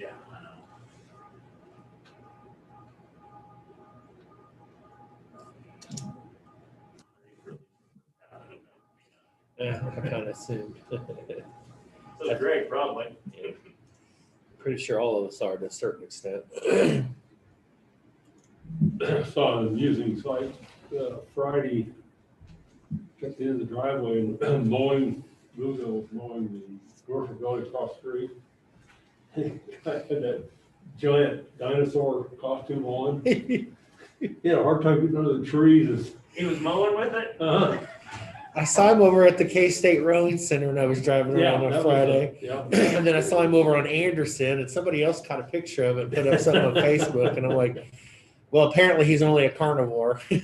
Yeah, I know. Yeah, I kind of assumed. So Greg, probably. Yeah. Pretty sure all of us are to a certain extent. I saw an amusing sight Friday at the end of the driveway and mowing, Lugo was mowing the grocery building across the street. Guy had that giant dinosaur costume on. He had a hard time getting under the trees. He was mowing with it? I saw him over at the K-State Rowing Center when I was driving around on Friday. And then I saw him over on Anderson, and somebody else caught a picture of it and put up something on Facebook. And I'm like, well, apparently he's only a carnivore. You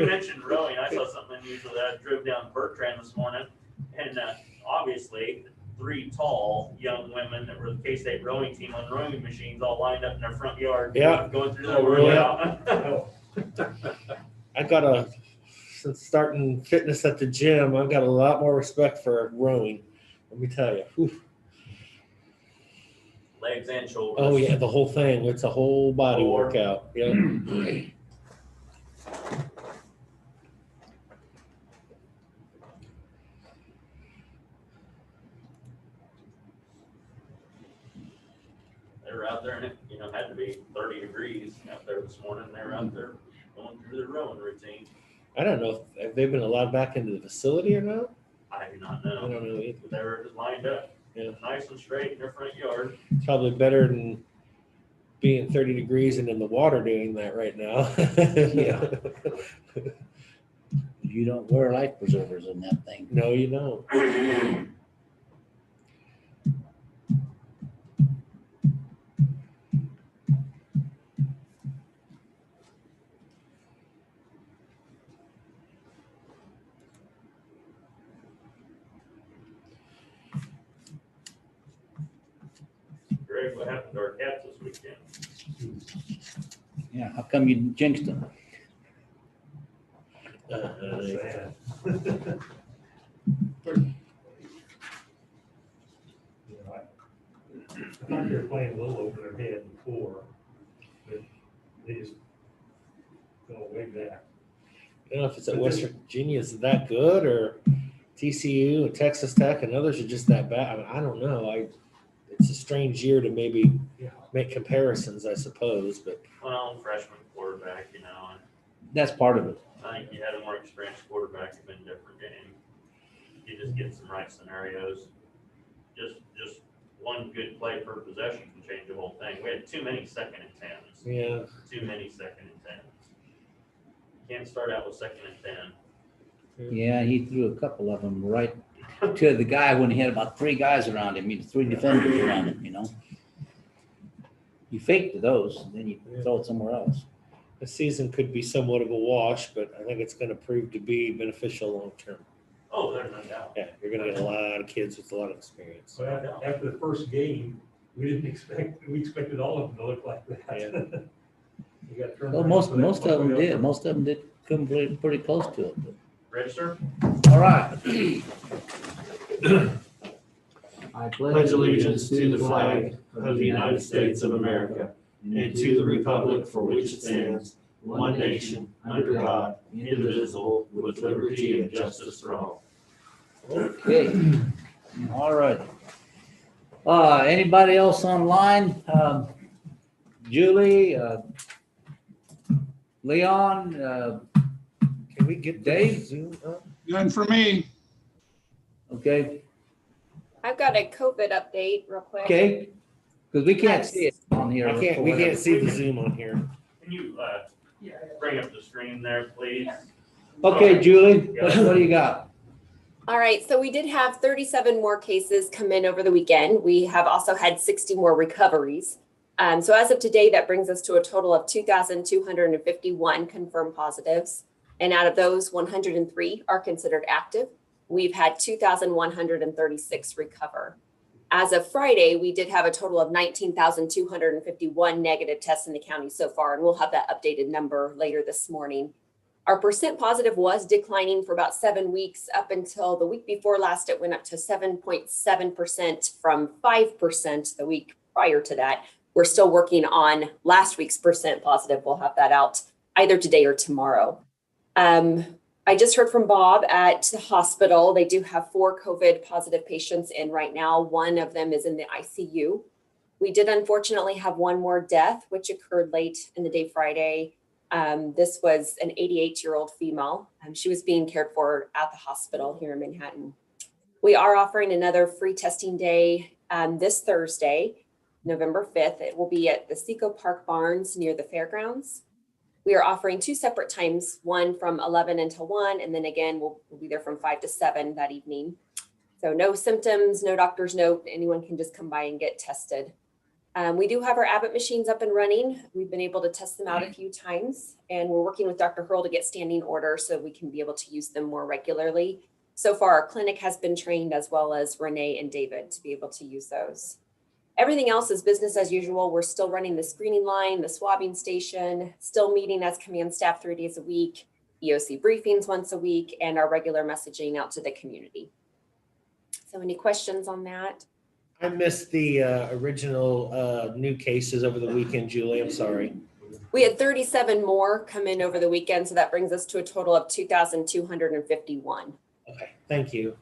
mentioned rowing. I saw something unusual that I drove down Bertrand this morning. And obviously, 3 tall young women that were the K-State rowing team on rowing machines all lined up in their front yard. Yeah. Going through their workout. I got since starting fitness at the gym, I've got a lot more respect for rowing. Let me tell you. Whew. Legs and shoulders. Oh yeah, the whole thing. It's a whole body workout. Yeah. They were out there and it, had to be 30 degrees out there this morning. They were out there going through their rowing routine. I don't know if they've been allowed back into the facility or not. I do not know. I don't know either. They were just lined up, nice and straight in their front yard. It's probably better than being 30 degrees and in the water doing that right now. Yeah. You don't wear life preservers in that thing. No, you don't. Greg, what happened to our cats this weekend? Yeah, how come you jinxed them? Sad. I thought they were playing a little over their head before, but they just go way back. I don't know if it's at West Virginia is that good or TCU and Texas Tech and others are just that bad. I don't know. It's a strange year to maybe make comparisons, I suppose. But Well, freshman quarterback, and That's part of it. I think you had a more experienced quarterback, it'd been a different game. You just get some right scenarios. Just one good play per possession can change the whole thing. We had too many 2nd and 10s. yeah, Too many 2nd and 10s. You can't start out with 2nd and 10. Yeah, he threw a couple of them right to the guy when he had about 3 guys around him. I mean, 3 defenders around him, You faked those, and then you throw it somewhere else. the season could be somewhat of a wash, but I think it's going to prove to be beneficial long term. Oh, there's no doubt. Yeah, you're going to get a lot of kids with a lot of experience. So after the first game, we expected all of them to look like that. Yeah. You got turned Well, around most for that of them one. did. Most of them did come pretty close to it. But. Register? All right. I pledge allegiance to the flag of the United States of America and to the republic for which it stands, one nation, under God, indivisible, with liberty and justice for all. Okay. All right. Anybody else online? Julie, Leon, Can we get Dave? Zoom up? None for me. okay, I've got a COVID update real quick. okay, because we can't see it on here. We can't see the Zoom on here. Can you bring up the screen there, please? Okay, Julie, what do you got? All right, so we did have 37 more cases come in over the weekend. We have also had 60 more recoveries. So as of today, that brings us to a total of 2,251 confirmed positives. And out of those, 103 are considered active. We've had 2,136 recover. As of Friday, we did have a total of 19,251 negative tests in the county so far, and we'll have that updated number later this morning. Our percent positive was declining for about 7 weeks up until the week before last. It went up to 7.7% from 5% the week prior to that. We're still working on last week's percent positive. We'll have that out either today or tomorrow. I just heard from Bob at the hospital. They do have 4 COVID positive patients in right now. One of them is in the ICU. We did unfortunately have one more death, which occurred late in the day Friday. This was an 88-year-old female. She was being cared for at the hospital here in Manhattan. We are offering another free testing day this Thursday, November 5th. It will be at the Seco Park Barns near the fairgrounds. We are offering 2 separate times, one from 11 until 1, and then again, we'll be there from 5 to 7 that evening. So no symptoms, no doctor's note, anyone can just come by and get tested. We do have our Abbott machines up and running. We've been able to test them out a few times, and we're working with Dr. Hurl to get standing orders so we can be able to use them more regularly. So far, our clinic has been trained, as well as Renee and David, to be able to use those. Everything else is business as usual. We're still running the screening line, the swabbing station, still meeting as command staff 3 days a week, BOCC briefings once a week, and our regular messaging out to the community. So any questions on that? I missed the original new cases over the weekend, Julie. I'm sorry. We had 37 more come in over the weekend, so that brings us to a total of 2,251. Okay, thank you.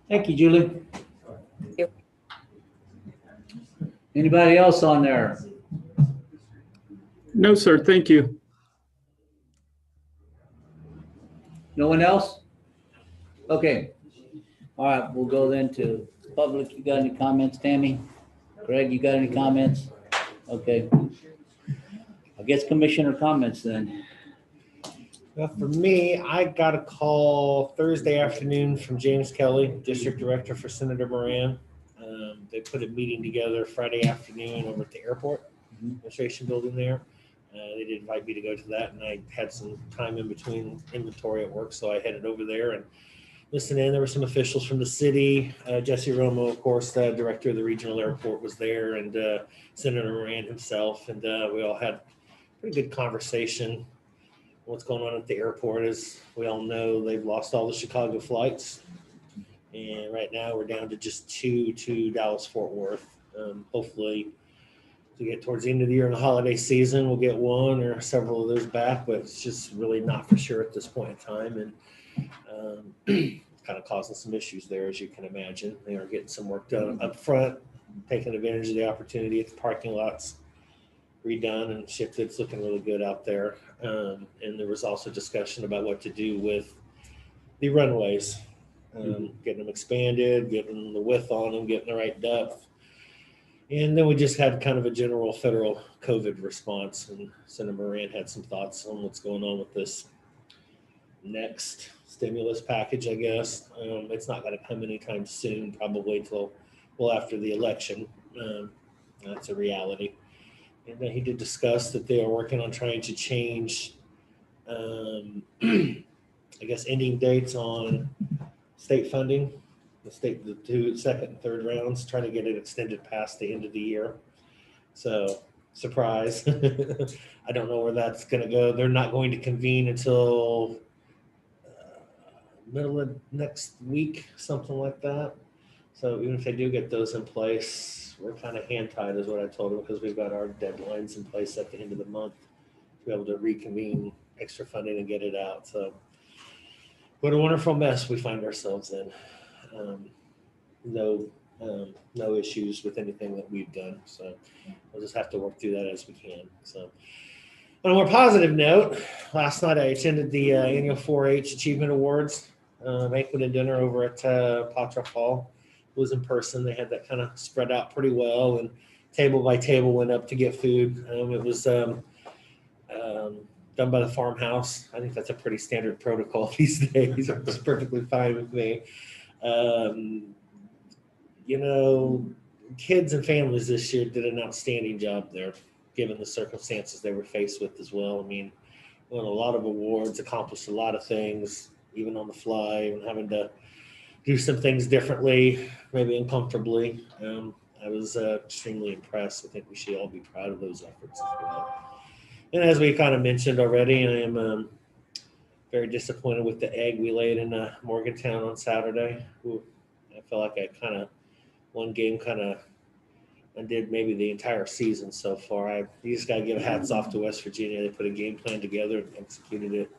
Thank you, Julie. Thank you. Anybody else on there? No, sir. Thank you. No one else? Okay. All right, we'll go then to public. You got any comments, Tammy? Greg, you got any comments? Okay. I guess commissioner comments then. Well, for me, I got a call Thursday afternoon from James Kelly, District Director for Senator Moran. They put a meeting together Friday afternoon over at the airport administration building there. They did invite me to go to that, and I had some time in between inventory at work, so I headed over there and listened in. There were some officials from the city. Jesse Romo, of course, the director of the regional airport, was there, and Senator Moran himself, and we all had a pretty good conversation. What's going on at the airport is, we all know, they've lost all the Chicago flights. And right now we're down to just 2 to Dallas-Fort Worth. Hopefully, to get towards the end of the year in the holiday season, we'll get one or several of those back, but it's just really not for sure at this point in time. And kind of causing some issues there, as you can imagine. They are getting some work done up front, taking advantage of the opportunity at the parking lots redone and shifted. It's looking really good out there. And there was also discussion about what to do with the runways. Getting them expanded, getting the width on them, getting the right depth. And then we just had kind of a general federal COVID response, and Senator Moran had some thoughts on what's going on with this next stimulus package, I guess. It's not going to come anytime soon, probably till well after the election. That's a reality. And then he did discuss that they are working on trying to change, I guess, ending dates on state funding, the 2 second and third rounds, trying to get it extended past the end of the year. So, surprise. I don't know where that's going to go. They're not going to convene until middle of next week, something like that. So even if they do get those in place, we're kind of hand tied, is what I told them, because we've got our deadlines in place at the end of the month to be able to reconvene extra funding and get it out. So what a wonderful mess we find ourselves in. No issues with anything that we've done. So we'll just have to work through that as we can. So on a more positive note, last night I attended the annual 4-H Achievement Awards banquet and dinner over at Pottruck Hall. It was in person. They had that kind of spread out pretty well, and table by table went up to get food. It was done by the farmhouse. I think that's a pretty standard protocol these days. It's perfectly fine with me. Kids and families this year did an outstanding job there, given the circumstances they were faced with as well. I mean, won a lot of awards, accomplished a lot of things, even on the fly, and having to do some things differently, maybe uncomfortably. I was extremely impressed. I think we should all be proud of those efforts as well. And as we kind of mentioned already, I am very disappointed with the egg we laid in Morgantown on Saturday. I felt like one game kind of and did maybe the entire season so far. You just got to give hats off to West Virginia. They put a game plan together and executed it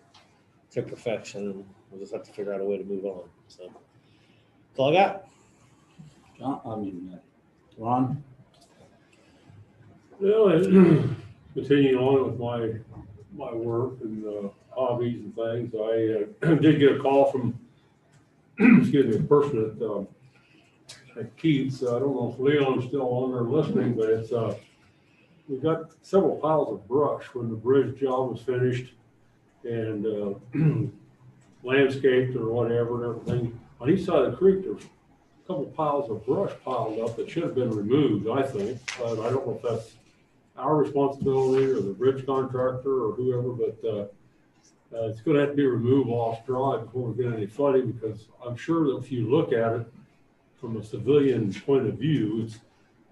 to perfection, and we'll just have to figure out a way to move on. So that's all I got. Ron? Well, continuing on with my work and hobbies and things, I did get a call from, excuse me, a person at Keats. I don't know if Leon's still on there listening, but it's we've got several piles of brush when the bridge job was finished and landscaped or whatever and everything. On each side of the creek, there's a couple piles of brush piled up that should have been removed, I think. But I don't know if that's our responsibility or the bridge contractor or whoever, but it's going to have to be removed off dry before we get any flooding, because I'm sure that if you look at it from a civilian point of view, it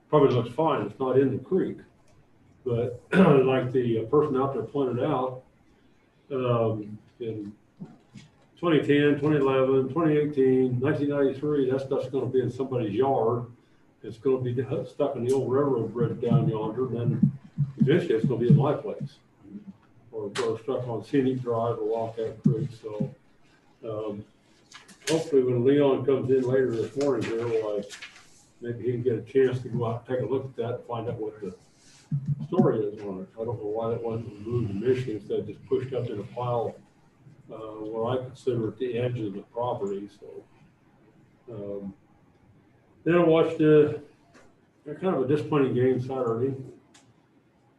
probably looks fine. It's not in the creek. But like the person out there pointed out, in 2010, 2011, 2018, 1993, that stuff's going to be in somebody's yard. It's going to be stuck in the old railroad bridge down yonder, and then eventually it's going to be in my place, or stuck on Scenic Drive or Wildcat Creek. So hopefully when Leon comes in later this morning here, maybe he can get a chance to go out and take a look at that and find out what the story is on it. I don't know why that wasn't removed in Michigan instead of just pushed up in a pile where I consider it the edge of the property. So then I watched kind of a disappointing game Saturday,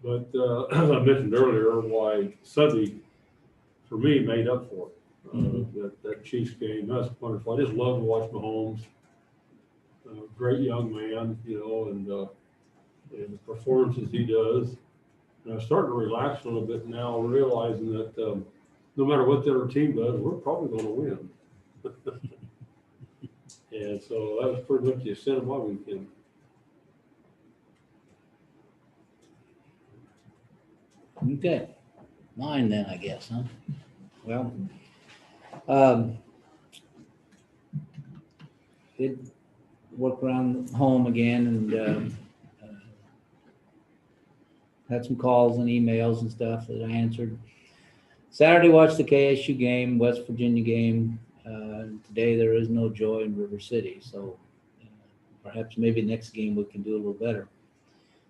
but as I mentioned earlier, why Sunday for me made up for it. That Chiefs game, that's wonderful. I just love to watch Mahomes. Great young man, and the performances he does. And I'm starting to relax a little bit now, realizing that no matter what the other team does, we're probably going to win. And so that was pretty much the extent of my weekend. Okay. Mine then, I guess, huh? Well, did work around home again and had some calls and emails and stuff that I answered. Saturday watched the KSU game, West Virginia game. Today there is no joy in River City, so perhaps maybe next game we can do a little better.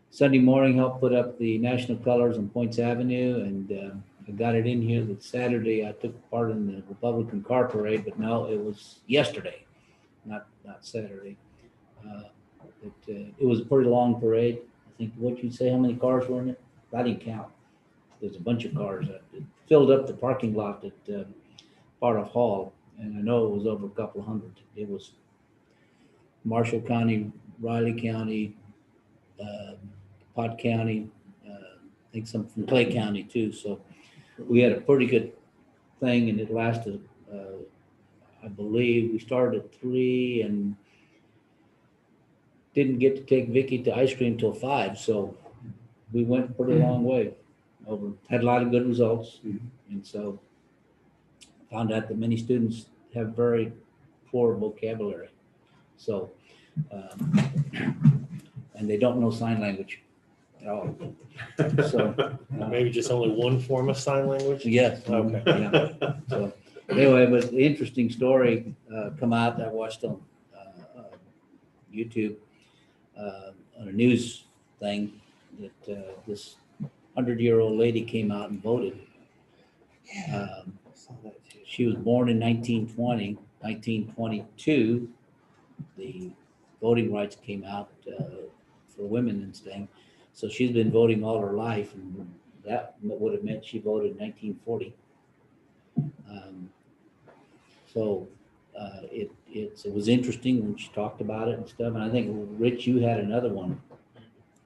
Sunday morning helped put up the national colors on Points Avenue, and I got it in here that Saturday I took part in the Republican car parade, but no, it was yesterday, not Saturday. It was a pretty long parade. I think, what you'd say, how many cars were in it? I didn't count. There's a bunch of cars that filled up the parking lot at Bartow Hall, and I know it was over a couple of hundred. It was Marshall County, Riley County, Pot County, I think some from Clay County too. So we had a pretty good thing, and it lasted, I believe we started at 3 and didn't get to take Vicky to ice cream till 5. So we went a pretty long way over, had a lot of good results. And so found out that many students have very poor vocabulary. So, and they don't know sign language at all. So Maybe just only one form of sign language? yes. Okay. Yeah. So anyway, but the interesting story come out that I watched on YouTube on a news thing that this 100-year-old lady came out and voted. She was born in 1920. 1922, the voting rights came out for women and things. So she's been voting all her life, and that would have meant she voted in 1940. It was interesting when she talked about it and stuff. And I think, Rich, you had another one.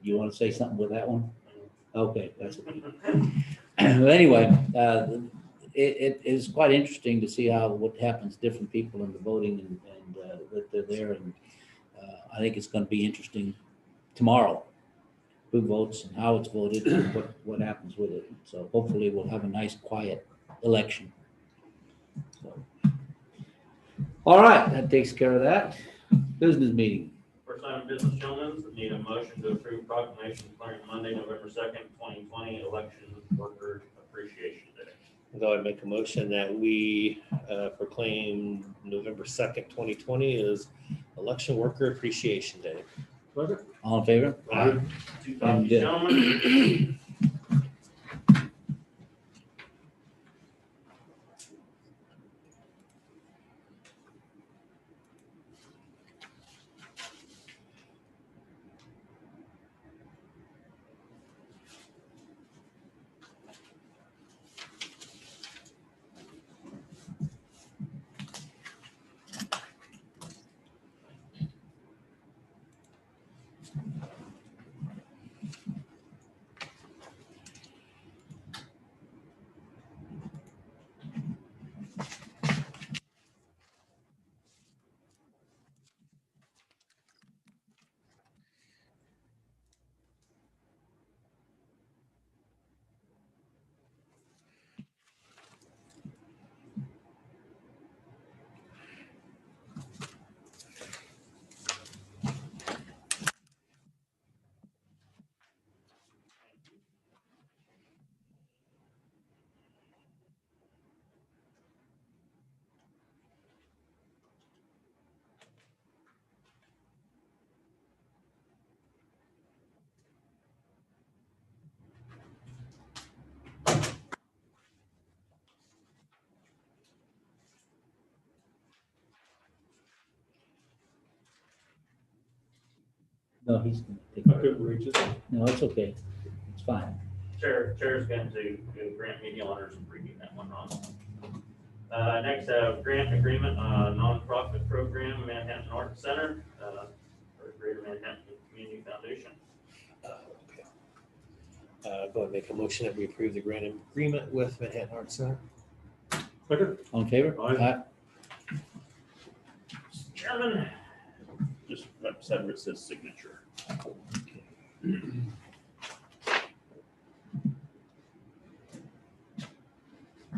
You want to say something with that one? Okay, that's okay. But anyway, it is quite interesting to see what happens to different people in the voting and that they're there. And I think it's going to be interesting tomorrow, who votes and how it's voted and what happens with it. So hopefully we'll have a nice, quiet election. So, all right, that takes care of that. Business meeting. First item of business, gentlemen, need a motion to approve proclamation declaring Monday, November 2nd, 2020, Election Worker Appreciation Day. I'll go ahead and make a motion that we proclaim November 2nd, 2020 as Election Worker Appreciation Day. All in favor? Aye. Two copies, gentlemen. No, he's gonna take I it. couldn't reach it. No, it's okay. It's fine. Chair's going to grant me the honors of reading that one wrong. Next, grant agreement, nonprofit program, Manhattan Arts Center, for Greater Manhattan Community Foundation. Okay. Go ahead and make a motion that we approve the grant agreement with Manhattan Arts Center. Second. All in favor? Aye. Chairman, just right beside where it says signature.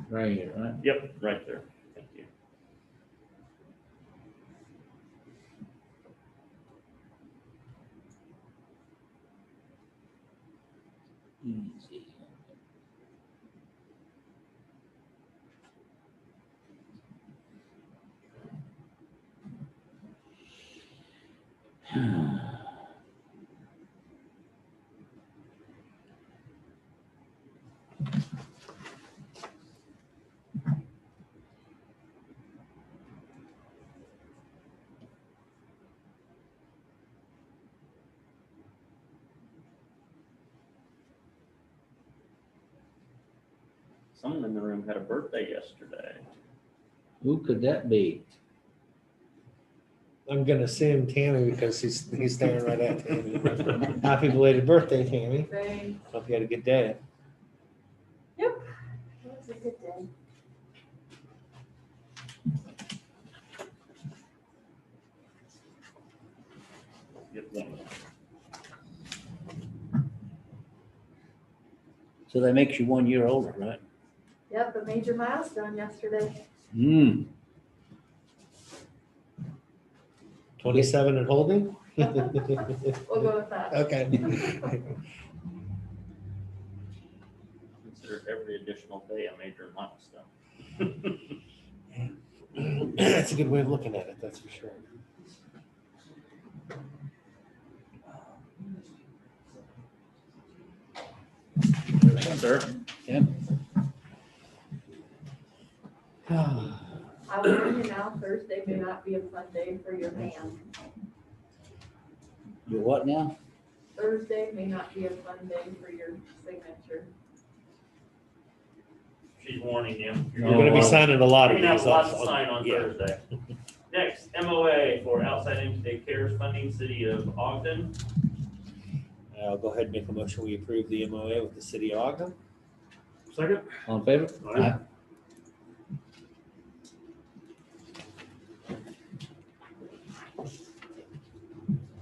Right here, right? Yep, right there. Thank you. Easy. Someone in the room had a birthday yesterday. Who could that be? I'm gonna assume Tammy because he's staring right at Tammy. Happy belated birthday, Tammy. Thanks. Hope you had a good day. It was a good day. Get one. So that makes you 1 year older, right? Yep, a major milestone yesterday. Hmm. 27 and holding? We'll go with that. Okay. Consider every additional day a major milestone. That's a good way of looking at it, that's for sure. Thanks, sir. Yeah. I will warn you now, Thursday may not be a fun day for your hand. You're what now? Thursday may not be a fun day for your signature. She's warning you. You're gonna be signing a lot of You're gonna these. have lots to sign on Yeah. Thursday. Next, MOA for outside entity cares funding City of Ogden. I'll go ahead and make a motion, we approve the MOA with the city of Ogden. Second. All in favor? Aye.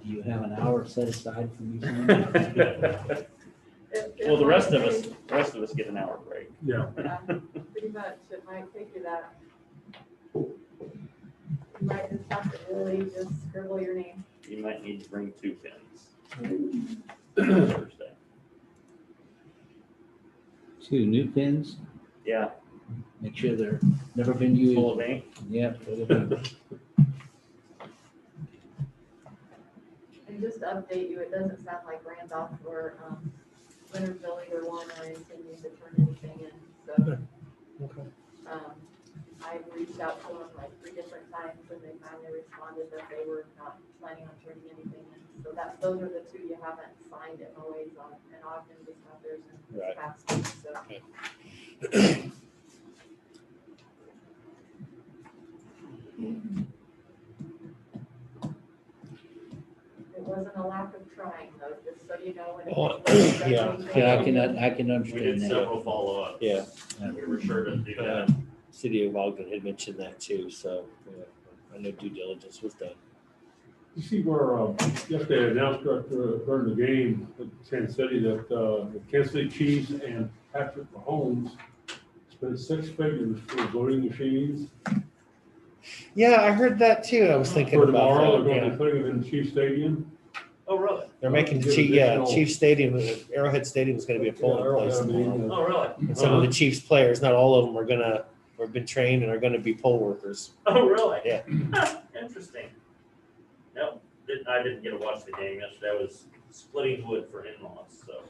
Do you have an hour set aside for me? Well, the rest of us get an hour break. Yeah. Yeah, pretty much, it might take you that. You might just have to really just scribble your name. You might need to bring 2 pins. Thursday. 2 new pins. Yeah, Make sure they're never been full used. of ink. Yeah. full of ink. And just to update you, it doesn't sound like Randolph or Winterville either one are intending to turn anything in, so. Okay. I reached out to them like 3 different times and they finally responded that they were not planning on turning anything in. So those are the 2 you haven't signed MOAs on, and Ogden just got theirs in Right. past week, so. It wasn't a lack of trying though, just so you know. And if Oh, it does yeah. anything- I can We understand did that. several follow-ups. Yeah. We were sure to do that. City of Ogden had mentioned that too, so yeah, I know due diligence was done. You see where, yesterday announced during the game at Kansas City that, the Kansas City Chiefs and Patrick Mahomes spent 6 figures for voting machines. Yeah, I heard that too. I was thinking For about tomorrow, that. they're going Yeah. to put it in Chief Stadium. Oh, really? They're making Give Chief, additional- Chief Stadium, Arrowhead Stadium is going to be a polling place tomorrow. Oh, really? And some of the Chiefs players, not all of them, are gonna, or have been trained and are going to be poll workers. Oh, really? Yeah. Interesting. Nope, I didn't get to watch the game yesterday. I was splitting wood for in-laws, so.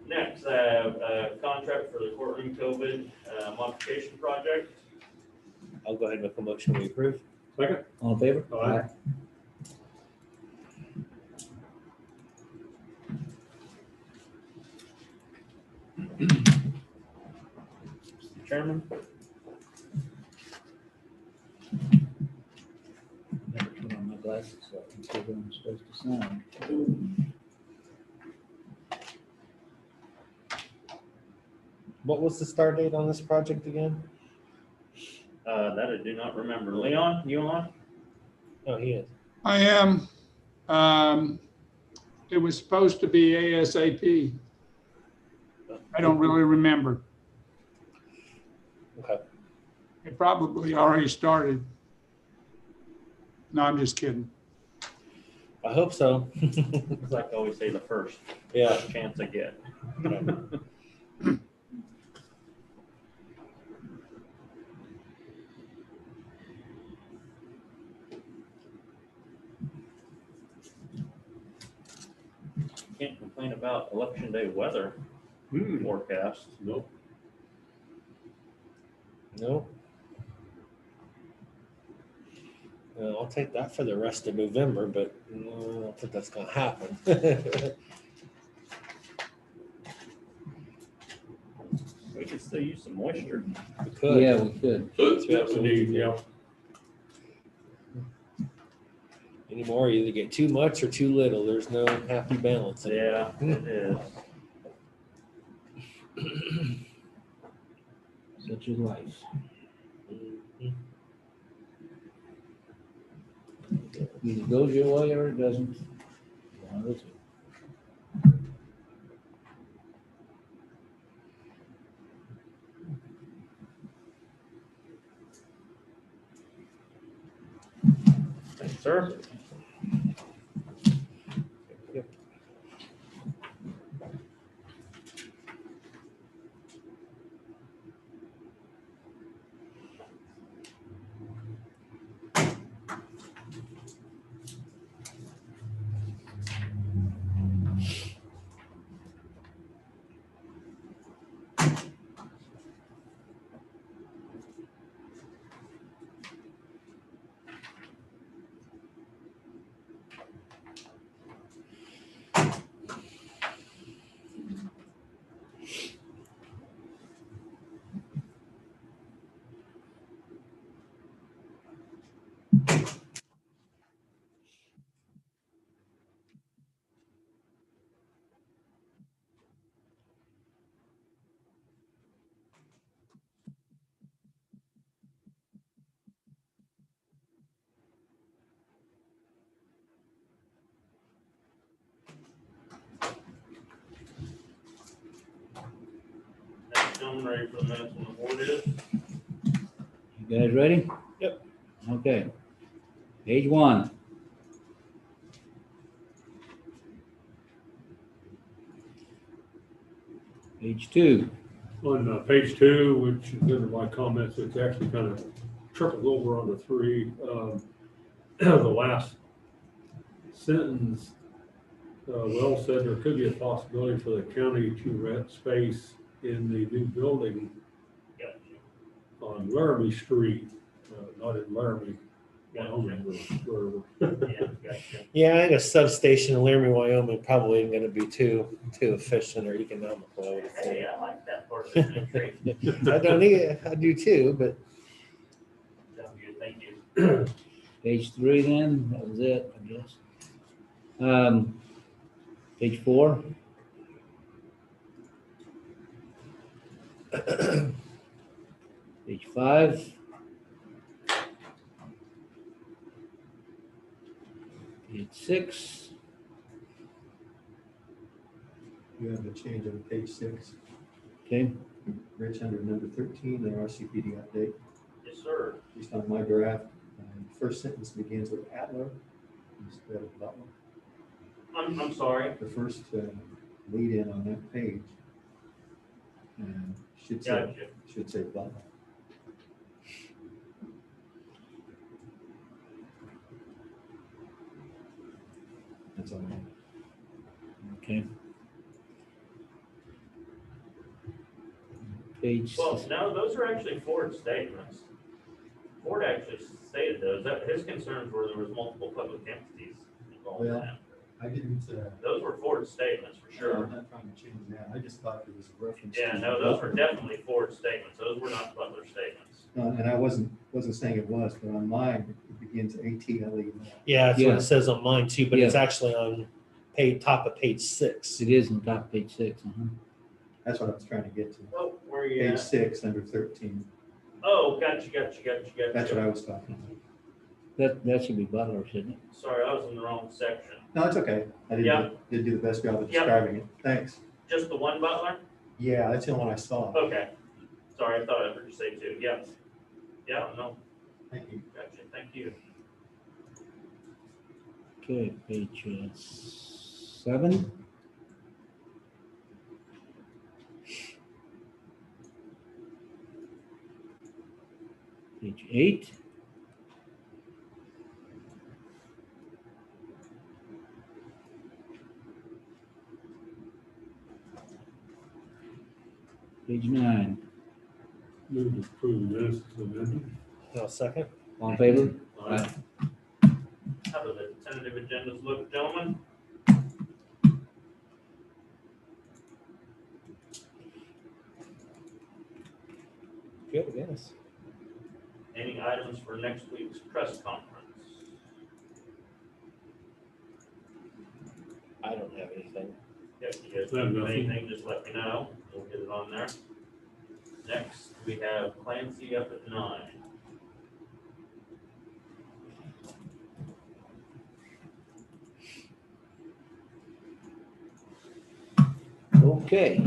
Next, I have a contract for the courtroom COVID modification project. I'll go ahead and make a motion we approve. Second? All in favor? Aye. Chairman? Better put on my glasses so I can see what I'm supposed to sign. What was the start date on this project again? That I do not remember. Leon, you on? Oh, he is. I am. It was supposed to be ASAP. I don't really remember. Okay. It probably already started. No, I'm just kidding. I hope so. It's like I always say, the first Yeah. chance I get. Can't complain about election day weather forecast. Nope. No. I'll take that for the rest of November, but no, I don't think that's gonna happen. We could still use some moisture. We could. Yeah, we could. That's what we need, yeah. Anymore, you either get too much or too little. There's no happy balance. Yeah, it is. Such is life. Mhm. Either goes your way or it doesn't. One of the two. Thanks, sir. Yep. Next, gentlemen, ready for the minutes when the board is? You guys ready? Yep. Okay. Page 1. Page 2. On page 2, which is under my comments, it's actually kind of trickles over on the 3. The last sentence, Will said there could be a possibility for the county to rent space in the new building Gotcha. on Laramie Street, not in Laramie, Wyoming, wherever. Yeah, gotcha. Yeah, I think a substation in Laramie, Wyoming probably isn't gonna be too efficient or economical, I would Hey, think. I like that part of the country. I don't need it, I do too, but Sounds good, thank you. Page 3 then, that was it, I guess. Page 4. Page 5. Page 6. You have a change on page 6, Okay, Rich, under number 13, the RCPD update. Yes, sir. Based on my draft, first sentence begins with Atler instead of Butler. I'm sorry. The first lead in on that page should Gotcha. say Butler. That's all I have. okay. Page, Well, no, those are actually Ford statements. Ford actually stated those, that his concerns were there was multiple public entities involved in Well, that. I didn't. Those were Ford statements for I'm sure. not trying to change that. I just thought there was a reference. Yeah, to no, those Butler. were definitely Ford statements. Those were not Butler statements. And I wasn't saying it was, but on mine, it begins ATLE. yeah, that's what Yeah. it says on mine too, but it's Yeah. actually on top of page 6. it is on top of page 6. That's what I was trying to get to. Oh, where are you Page at? 6 under 13. Oh, gotcha. That's what I was talking about. That should be Butler, shouldn't it? Sorry, I was in the wrong section. No, it's okay. I didn't do the best job of Yeah. describing it. Thanks. Just the one Butler? Yeah, that's the one I saw. Okay. Sorry, I thought I heard you say two. Yeah. Yeah, no, Thank you. gotcha. Thank you. Okay, page 7. Page 8. Page 9. Move to approve the minutes as amended. No, second? All in favor? Aye. How do the tentative agendas look, gentlemen? Good, I guess. Any items for next week's press conference? I don't have anything. If you guys I have have nothing. anything, just let me know. We'll get it on there. Next, we have Clancy up at 9. Okay.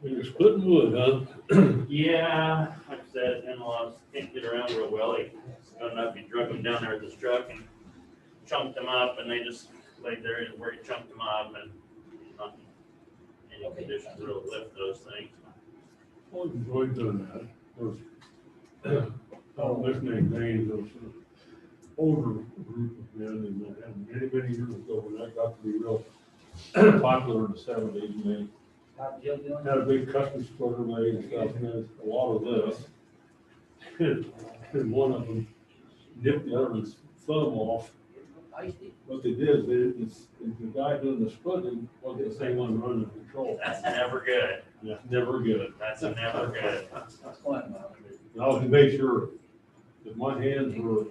You're splitting wood, huh? Yeah, like I said, in-laws can't get around real well. He got enough, he drug them down there with his truck and chunked them up, and they just laid there where he chunked them up, and not in any condition to really lift those things. I enjoyed doing that. Those, I don't listen to any names, those older group of men, and many, many years ago, when that got to be real popular in the seventies, and they had a big custom splitter made and stuff, and there's a lot of this. And one of them nipped the other's thumb off. What they did is they didn't, the guy doing the splitting wasn't the same one running the control. That's never good. Yeah, never good. That's never good. I was to make sure that my hands were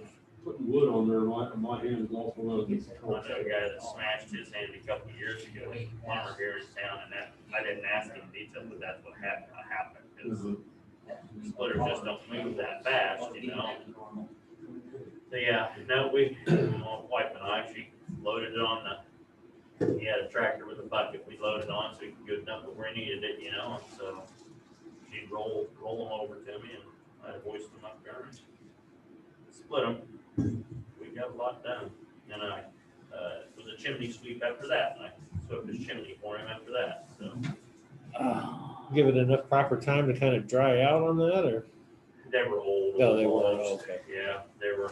putting wood on there, my hands also running the I control. know a guy that smashed his hand a couple of years ago, plumber here in town, and that, I didn't ask him in detail, but that's what happened, because splitters just don't move that fast, you know? So, yeah, no, my wife and I, she loaded it on he had a tractor with a bucket we loaded on, so he could go dump it where he needed it, you know, and so she'd roll them over to me, and I'd hoist them up there and split them. We got a lot done, and I was a chimney sweep after that, and I swept his chimney for him after that, so. Give it enough proper time to kind of dry out on that, or? They were old. No, they were, almost. okay. Yeah, they were.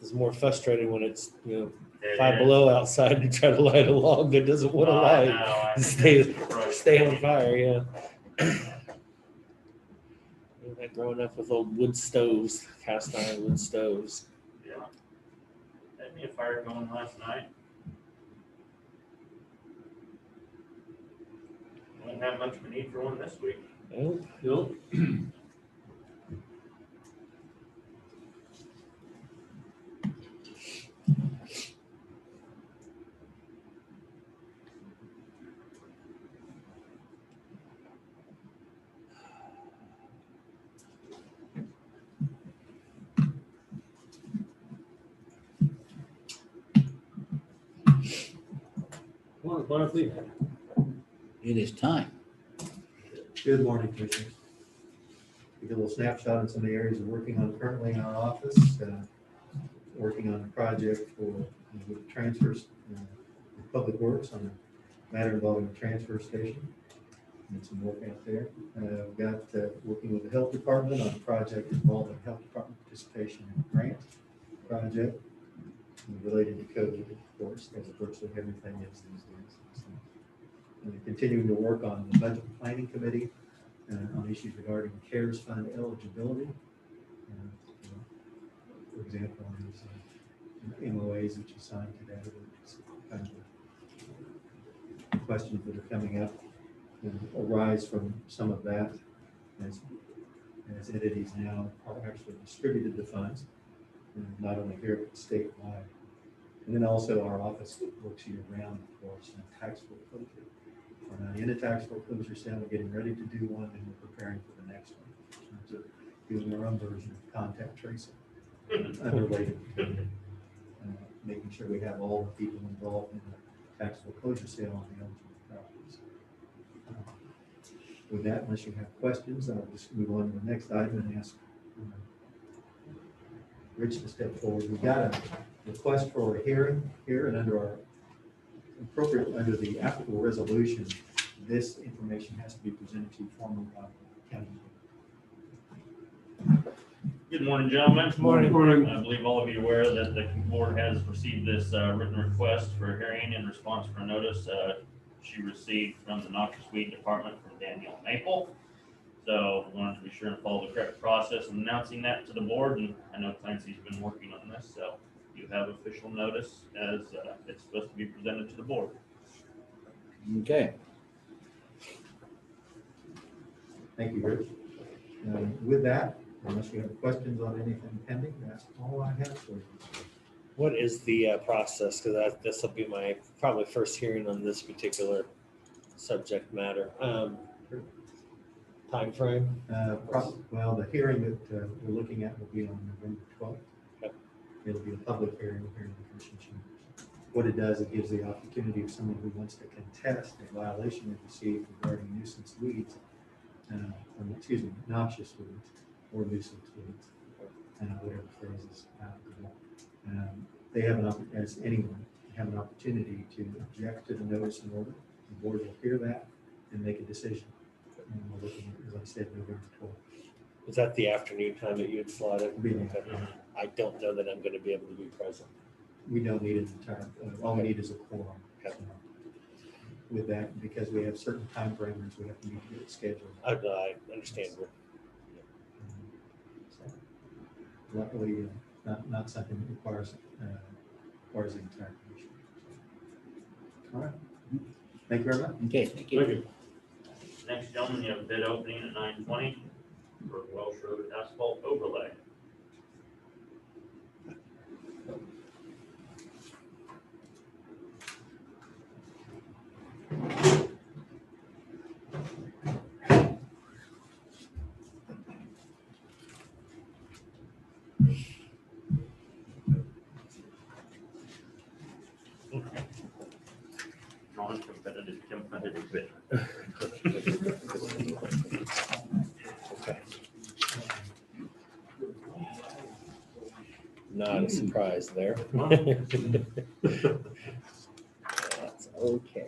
It's more frustrating when it's, it 5 is. below outside and try to light a log that doesn't want to Oh, I light. know, I Stay know. on fire, yeah. Like growing up with old wood stoves, cast iron wood stoves. Yeah. Had me a fire going last night. Won't have much of a need for one this week. Well, Yep. Morning, Clancy. It is time. Good morning, Commissioners. We get a little snapshot of some of the areas we're working on currently in our office. Working on a project for with transfers, Public Works on a matter involving a transfer station. And some work out there. We've got working with the Health Department on a project involving Health Department participation in a grant project related to COVID, of course, as virtually everything is these days. And continuing to work on the Budget Planning Committee on issues regarding CARES Fund eligibility. For example, on these MOAs that you signed today, which is kind of questions that are coming up arise from some of that as entities now are actually distributed the funds, not only here but statewide. And then also our office works year round, of course, in tax foreclosure. We're not in a tax foreclosure sale, we're getting ready to do one, and we're preparing for the next one in terms of doing our own version of contact tracing, unrelated, making sure we have all the people involved in the tax foreclosure sale on the eligible properties. With that, unless you have questions, I'll just move on to the next item and ask Rich to step forward. We got a request for a hearing here, and under under the applicable resolution, this information has to be presented to you formally by the county. Good morning, gentlemen. Morning. I believe all of you are aware that the board has received this written request for a hearing in response for notice she received from the Noxious Weed Department from Danielle Maple. So I wanted to be sure and follow the correct process in announcing that to the board, and I know Clancy's been working on this, so you have official notice as it's supposed to be presented to the board. Okay. Thank you, Rich. With that, unless you have questions on anything pending, that's all I have for you. what is the process? Because this will be my probably first hearing on this particular subject matter. Time frame? Well, the hearing that we're looking at will be on November 12th. It'll be a public hearing here in the commission chambers. What it does, it gives the opportunity of someone who wants to contest a violation they received regarding nuisance weeds, noxious weeds or nuisance weeds, whatever phrase is applicable. They have as anyone, have an opportunity to object to the notice and order. The board will hear that and make a decision. And we're looking at, as I said, November 12th. Is that the afternoon time that you had slotted? Be the Okay. I don't know that I'm going to be able to be present. We don't need an entire, all we need is a quorum. Okay. With that, because we have certain time parameters, we have to need to get it scheduled. I understand. So, luckily, not something that requires the entire commission. All right. Thank you very much. Okay, thank you. Thank you. Next, gentlemen, you have a bid opening at 9:20 for Welsh Road asphalt overlay. Non-competitive bid. Okay. Not a surprise there. That's okay.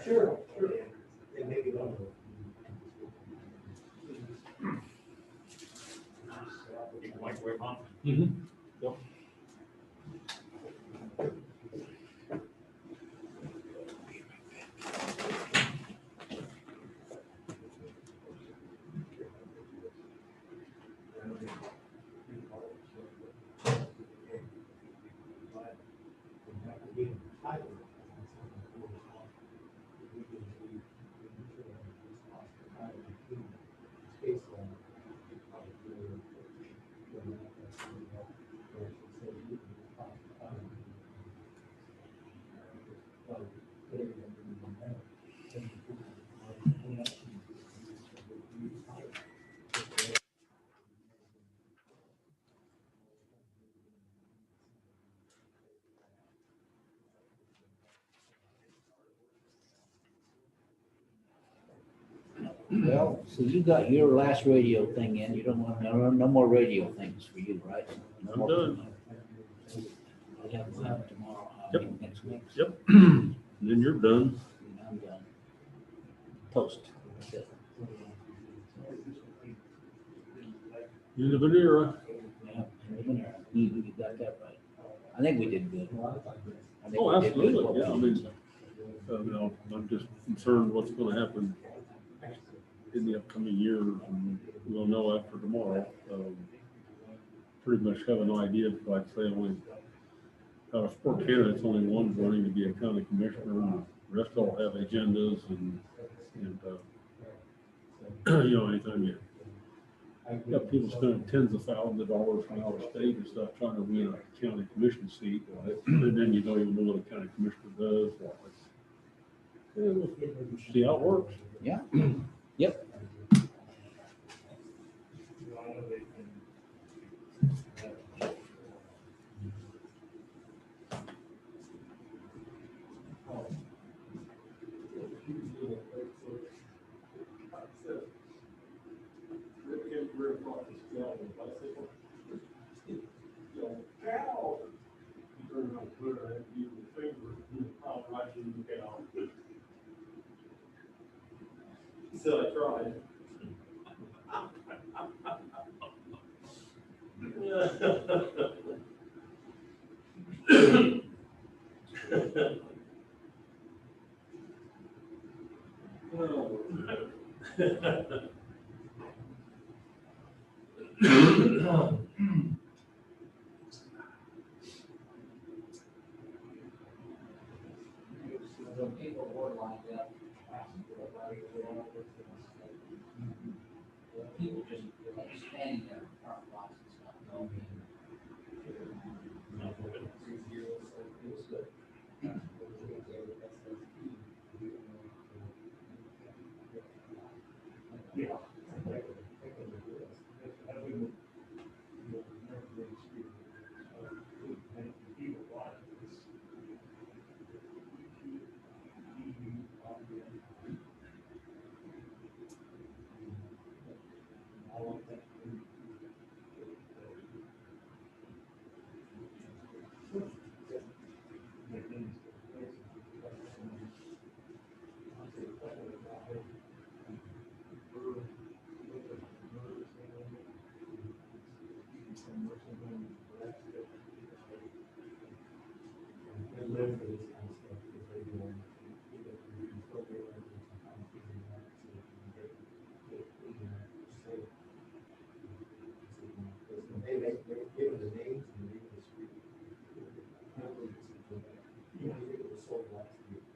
Sure. Microwave on? Well, so you got your last radio thing in. You don't want, no more radio things for you, right? No I'm more. done. We'll have one tomorrow, Yep. next week. Yep. Then you're done. I'm done. Toast. That's it. End of an era. Yeah, you got that right. I think we did good. I think Oh, we did good. absolutely. Yeah, I mean, I'm just concerned what's going to happen in the upcoming years, and we'll know after tomorrow. Pretty much have an idea, like I say, only out of 4 candidates, only one's running to be a county commissioner, and the rest all have agendas, and anytime you got people spending tens of thousands of dollars from out of state and stuff trying to win a county commission seat, and then you don't even know what a county commissioner does. We'll see how it works. Yeah. Yep. So I tried. when people were lined up, people just like standing there in front of lots and stuff. No meeting. It was good. Yeah.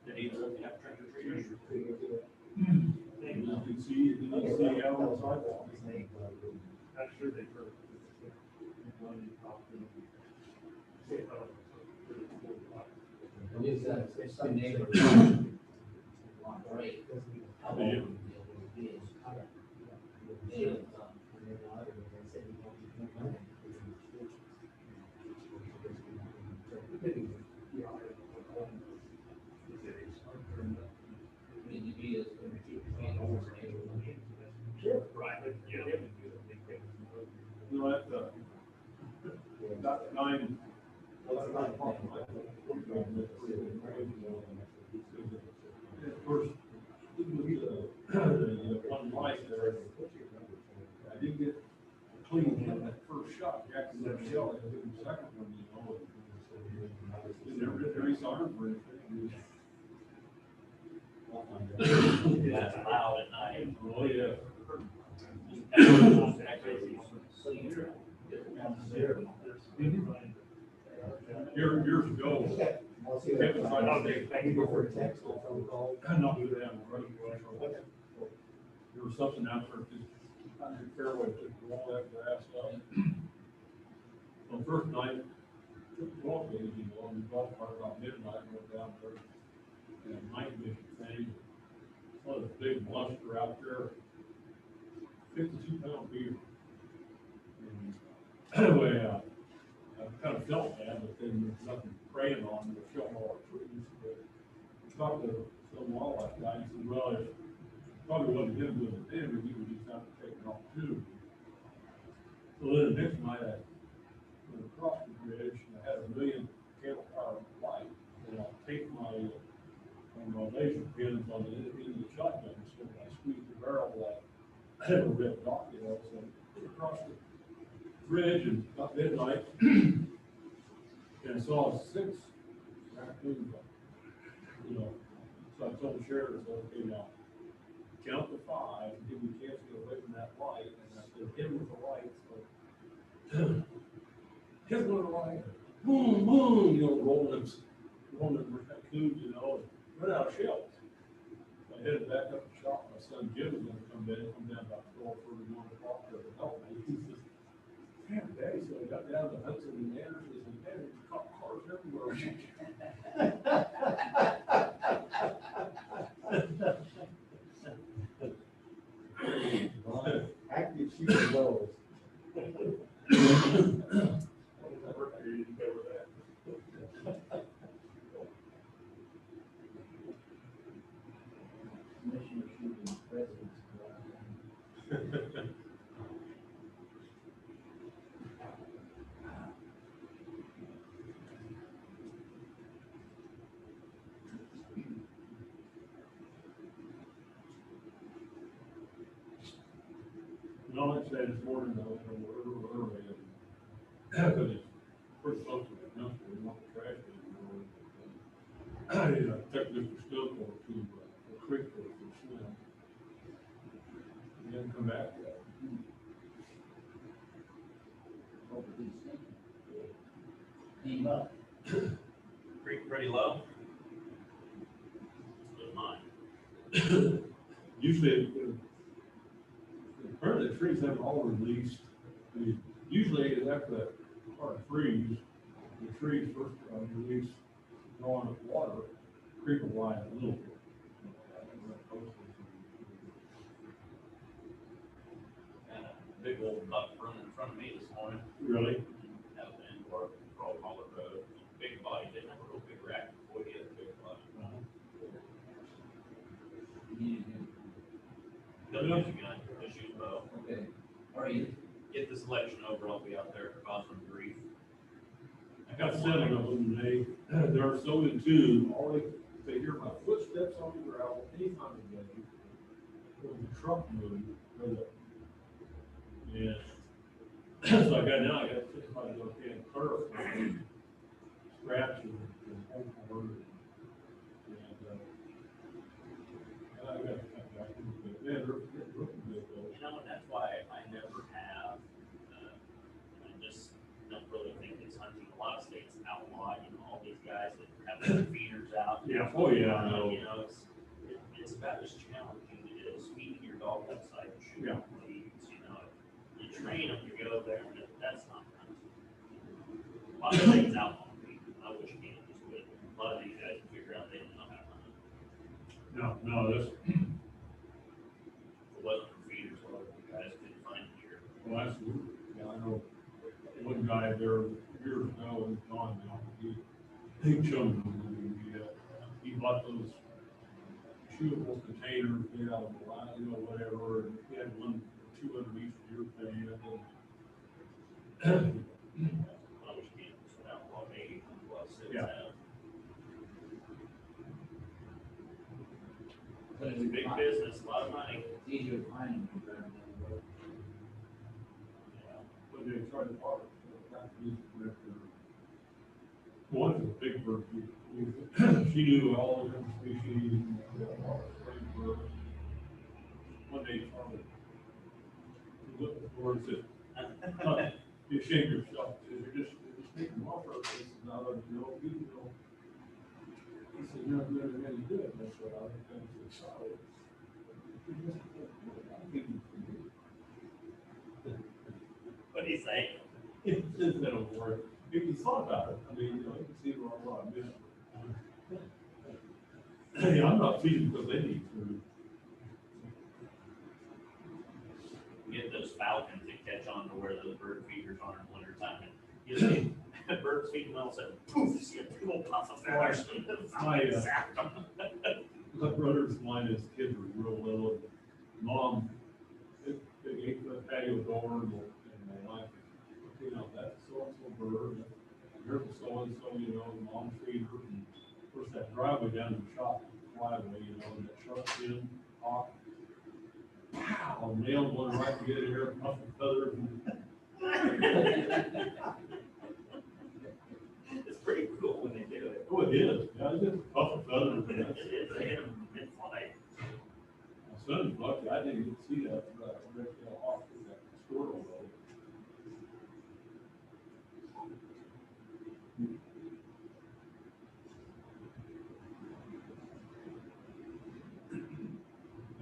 Did he look at trick or treaters? You can see out on the sidewalk. I'm sure they've heard. It's the neighbor. Great. How old Yeah. it is. Right, yeah. You know, at the, about 9, of course, the one light there, I did get clean hit that first shot, Jackson never shelled it, the second one, you know. He never did race arm or anything. That's loud at night. Oh, yeah. So you're. Years ago, Kevin tried to Okay, thank you for your text. not do that, right? There was something out there, just under the fairway, just roll that grass up. On first night, took the golf days, you know, on the golf cart about midnight, went down there. And night vision thing, saw this big monster out there, 52-pound beaver. And anyway, I kind of felt bad, but then there's nothing preying on, they're killing all our trees. But I talked to some wildlife guy, and he said, well, it probably wasn't him doing the damage, he was just out there taking off too. So then the next night, I went across the bridge, and I had a 1 million cable power light, and I taped my laser pins on the end of the shotgun, so when I squeezed the barrel, I had a red dot, you know, so I across the bridge and about midnight, and I saw 6 raccoons, you know. So I told the sheriff, I said, okay, now count to 5, and give me a chance to get away from that light. And I said, hit him with the light. So hit him with the light. Boom, boom, you know, rolling the raccoons, you know, and run out of shells. So I headed back up the shop. My son Jim was gonna come down about 12:31 o'clock to help me. He says, damn, Daddy, so I got down to Hudson and Anderson, and man, there's cop cars everywhere. Active shooter wells. Commissioner shooting presidents. No, like I said, this morning, I was early, because it's pretty close to the dumpster, we want the trash anymore. I took Mr. Stokel to the creek for a swim. He didn't come back yet. Clean up. Creek pretty low. Usually, apparently the trees haven't all released. Usually after that hard freeze, the trees first release drawing up water, creek will line a little bit. And a big old buck running in front of me this morning. Really? Out in Park, Crawl Hollow Road, big body, didn't have a real big rack, boy, he had a big body. Doesn't use a gun, just use bow. Okay. All right. Get this election over, I'll be out there causing grief. I got 7 of them today. They're so in tune, all they hear my footsteps on the gravel anytime of day. Or the truck moving, or yeah. So I got 6 miles of can turf, scraps and whole board. And I got, man, they're looking good though. You know, and that's why I never have, I just don't really think it's hunting. A lot of states outlaw, you know, all these guys that have their feeders out. Yeah, oh yeah, I know. You know, it's about as challenging as feeding your dog outside and shooting Yeah. leaves, you know. You train them to go there, and that's not hunting. A lot of things outlaw feeding. I wish Kansas would. A lot of these guys figure out they don't know how to hunt. No, that's, If it wasn't for feeders, a lot of you guys couldn't find deer. well, absolutely. Yeah, I know. One guy there years ago, and gone now, he chummed me. He bought those chewable containers made out of plastic, you know, whatever, and he had 2 underneath your thing. I wish Kansas would outlaw 80 plus six Yeah. have. But it's a big business, a lot of money. It's easier to find them compared to the road. But they tried to park. One is a big bird. She knew all the different species. One day, Charlie, he looked at the door and said, "You shame yourself. You're just making them off our faces now. You know, you know." He said, "You're not doing any good." That's what I think. That's so solid. What do you say? It's just that it'll work. If you thought about it, I mean, you know, you can see where a lot of this. Hey, I'm not feeding because they need food. Get those falcons that catch on to where those bird feeders are in winter time. And you see birds feeding well, so poof, you see a big old puff of feathers. Zap them. My brother's mine, his kids were real little. Mom, they ate the patio door and my wife, you know, that's so-and-so bird. Here's the so-and-so, you know, the mom's feeder. And of course, that driveway down to the shop, driveway, you know, and that sharp fin, hawk. Pow, nailed one right together here, puffing feathers. It's pretty cool when they do it. Oh, it is. Yeah, it's just puffing feathers. It is, they hit them mid-flight. My son's lucky, I didn't even see that, red tail hawk, that squirrel though.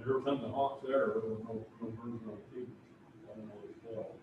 And every time the hawk's there were no birds on the feed. I don't know what it's called.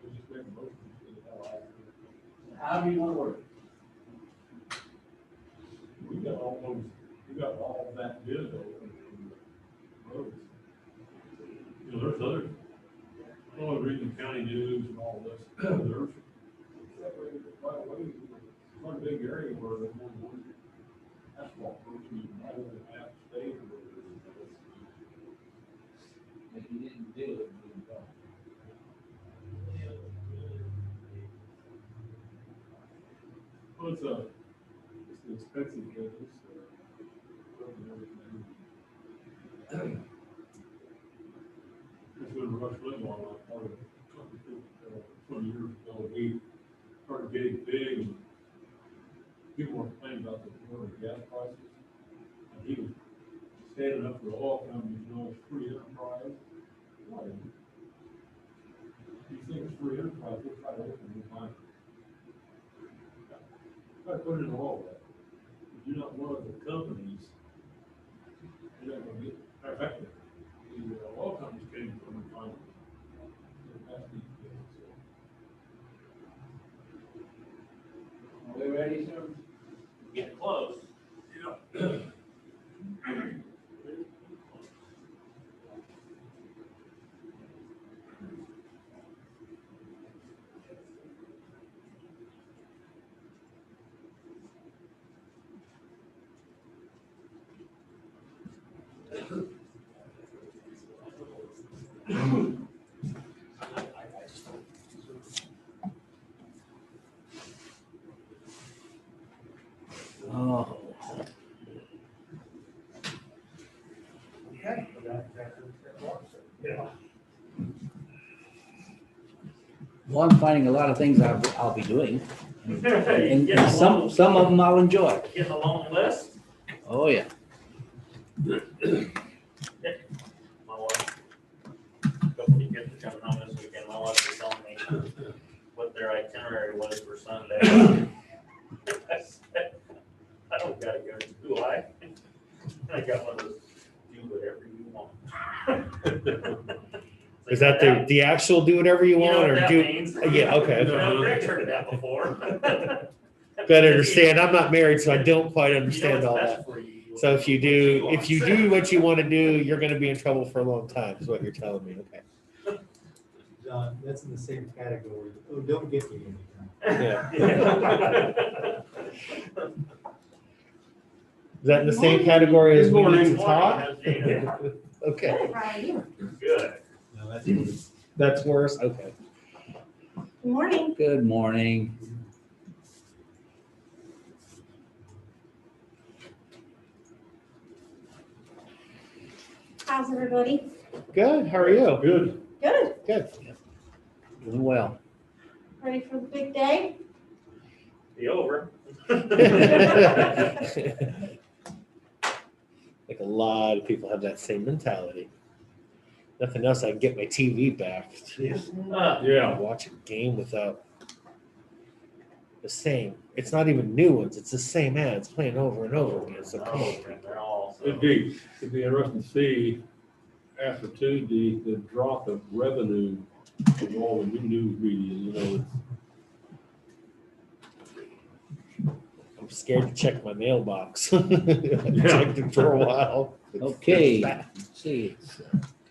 We just make a motion to see how I. How do you want to work? We got all that bid open for the roads. You know, there's other, oh, reading the county news and all this, there's separated quite a way, quite a big area where there's one asphalt road to right over half the state. If you didn't do it, you wouldn't go. Well, it's an expensive business. There's when Rush Limbaugh was part of 20 years ago, he started getting big and people were complaining about the gas prices. And he was standing up for the oil companies, it's free enterprise. Why? You think it's free enterprise, we'll try to open the mine. Try to put it in all that. If you're not one of the companies, you're not gonna get affected. The oil companies came from the mine. Are we ready, sir? Getting close. Yeah. Oh, Okay. Yeah. well, I'm finding a lot of things I'll be doing. And Getting and some of them I'll enjoy. a long list. Oh, yeah. My wife, a couple of kids are coming home this weekend. My wife was telling me what their itinerary was for Sunday. I said, I don't gotta go, do I? I got one of those, do whatever you want. Is that the actual do whatever you You know want what or that do? means? Yeah, okay. No, Greg's heard of that before. Gotta understand, I'm not married, so I don't quite You know understand what's all best that. for you. So if you do what you want to do, you're gonna be in trouble for a long time, is what you're telling me, okay? John, that's in the same category. Oh, don't get me anything. Yeah. Is that in the same category as we need to talk? Okay, How are you? Good. No, that's what it's. that's worse, okay. Good morning. Good morning. How's everybody? Good, how are you? Good. Good. Good. Doing well. Ready for the big day? Be over. Like a lot of people have that same mentality. Nothing else, I can get my TV back. Yeah. Watch a game without the same. It's not even new ones. It's the same ads playing over and over again. So come on. They're all so. It'd be interesting to see after Tuesday, the drop of revenue of all the new news media, I'm scared to check my mailbox. I checked it for a while. Okay, let's see, it's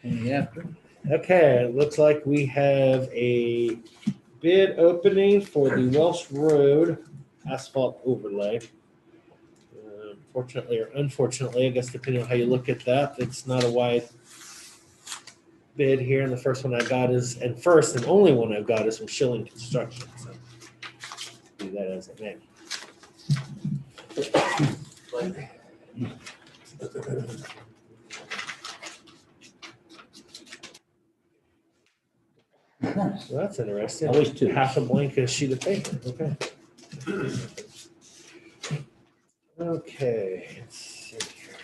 20 after. Okay, it looks like we have a bid opening for the Welsh Road asphalt overlay. Fortunately or unfortunately, I guess depending on how you look at that, it's not a wide bid here. And the first one I got is, and first and only one I've got is from Schilling Construction. So do that as it may. Well, that's interesting. Always two. Half a blank sheet of paper. Okay. Okay. Let's see here.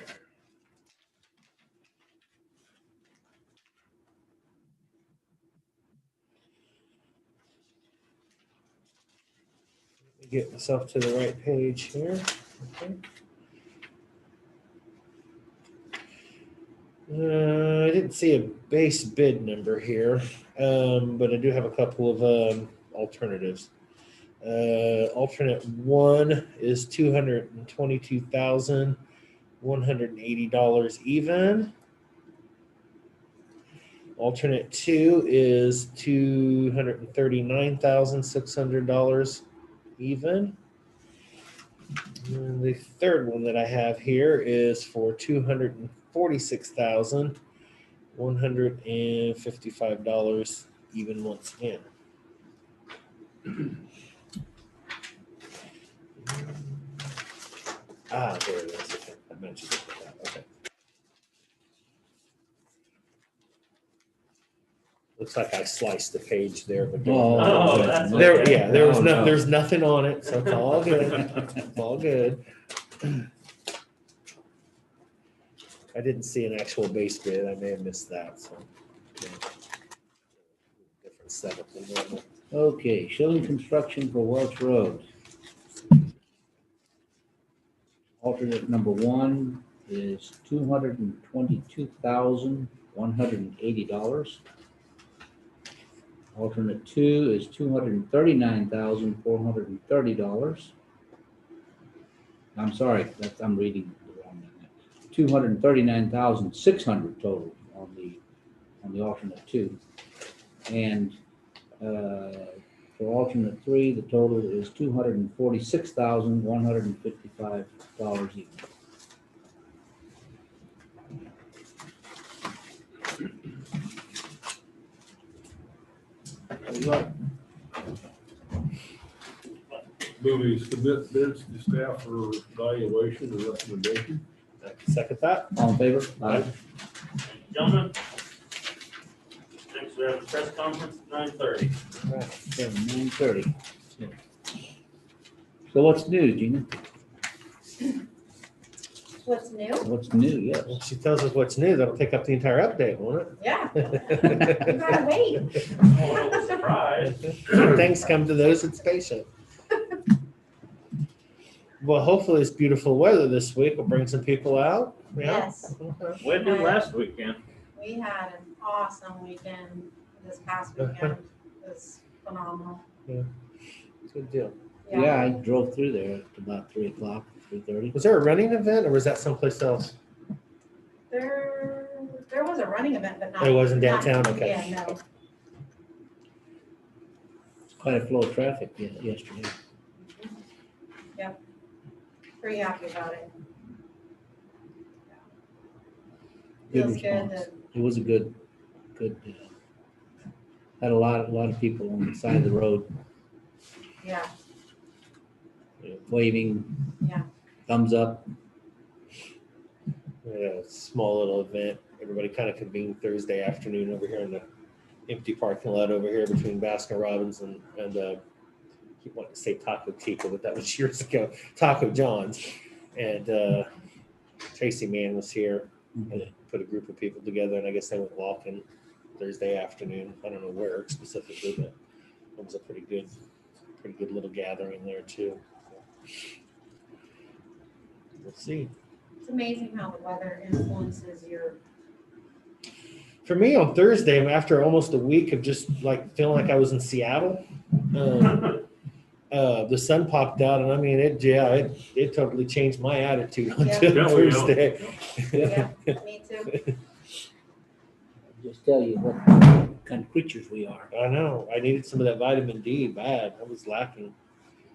Let me get myself to the right page here. Okay. I didn't see a base bid number here, but I do have a couple of alternatives. Alternate one is $222,180 even. Alternate two is $239,600 even. And the third one that I have here is for $246,155 even once again. There it is. Okay, I mentioned it. Okay. Looks like I sliced the page there, but Oh, that's there, okay. yeah, there was No, no. there's nothing on it, so it's all good. It's all good. I didn't see an actual base bid. I may have missed that, so. Yeah. Different setup than normal. Okay, Schilling Construction for Welch Road. Alternate number 1 is $222,180. Alternate 2 is $239,430. I'm sorry, I'm reading the wrong one. 239,600 total on the alternate 2. And for alternate 3, the total is $246,155 even. Moving submit bids to staff for evaluation and recommendation. Second that? All in favor? Aye. Gentlemen, next we have a press conference at 9:30. Okay, 9:30. So what's new, Gina? What's new? What's new? Yes. Well, she tells us what's new. That'll take up the entire update, won't Yeah, you it? gotta wait. Oh, surprise. Things come to those that's patient. Well, hopefully it's beautiful weather this week will bring some people out. Yeah. Yes, Okay. When did last weekend? we had an awesome weekend this past weekend. It was phenomenal. Good deal. Yeah, I drove through there at about 3 o'clock, 3:30. Was there a running event or was that someplace else? There was a running event, but not. It wasn't not- downtown? Okay. Yeah, no. Quite a flow of traffic yesterday. Pretty happy about it. Good Feels good response. that, It was a good, had a lot of people on the side of the road yeah, waving. Yeah. Thumbs up. Yeah, small little event. Everybody kind of convened Thursday afternoon over here in the empty parking lot over here between Baskin Robbins and I keep wanting to say Taco Tico, but that was years ago. Taco John's. And Tracy Mann was here and put a group of people together, and I guess they went walking Thursday afternoon. I don't know where specifically, but it was a pretty good little gathering there too. We'll see. it's amazing how the weather influences your, For me on Thursday, after almost a week of just like feeling like I was in Seattle, the sun popped out, and I mean, it totally changed my attitude on Yeah. Thursday. yeah, me too. Just tell you what kind of creatures we are. I know. I needed some of that vitamin D bad. I was lacking.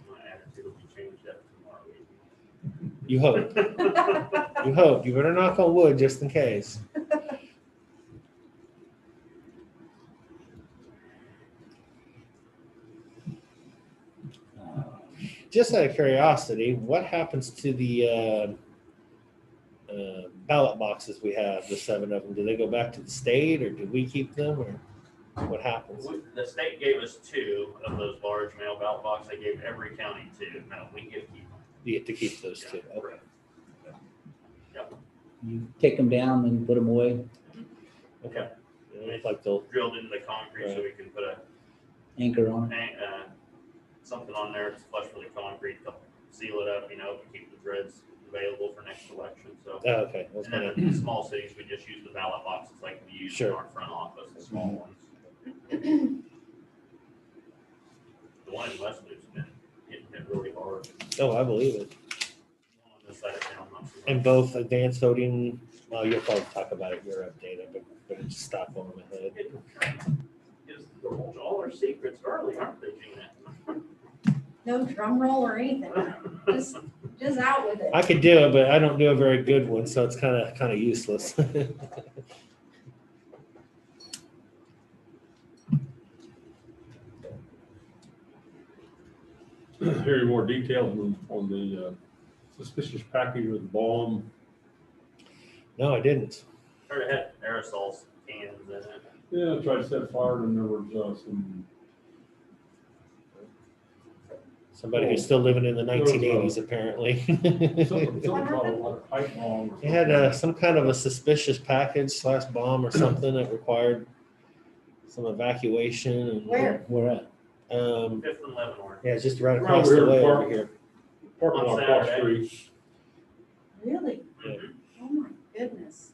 My attitude will be changed after tomorrow. You hope. You hope. You better knock on wood just in case. Just out of curiosity, what happens to the ballot boxes we have, the 7 of them? Do they go back to the state, or do we keep them, or what happens? The state gave us 2 of those large mail ballot boxes. They gave every county 2. No, we get to keep them. You get to keep those too. Okay. You take them down and put them away, Okay. Yeah, like they'll. Drilled into the concrete so we can put a anchor on it. something on there that's flush with the concrete to seal it up, to keep the threads available for next election, so. Oh, okay. I was And then gonna- in small cities, we just use the ballot boxes like we use in Sure. our front office, the small ones. The one in Westwood's been hitting it really hard. Oh, I believe it. The one on this side of town, not so much. And both advanced voting, well, you'll probably talk about it in your update, but it's stopped on my head. Is divulge all our secrets early, aren't they, Gina? No drum roll or anything, just out with it. I could do it, but I don't do a very good one, so it's kind of useless. Hearing more details on the suspicious package with bomb. No, I didn't. Heard it had aerosols cans in it. Yeah, I tried to set fire and there was some. Somebody who's still living in the 1980s, apparently. Something about like a pipe bomb. or They had something. some kind of a suspicious package / bomb or something that required some evacuation. And, Where? Where at? Fifth and Leavenworth. Yeah, it's just right Right across over the here, way Park. over here. Parking lot On across the Saturday. street. Really? Yeah. Oh my goodness.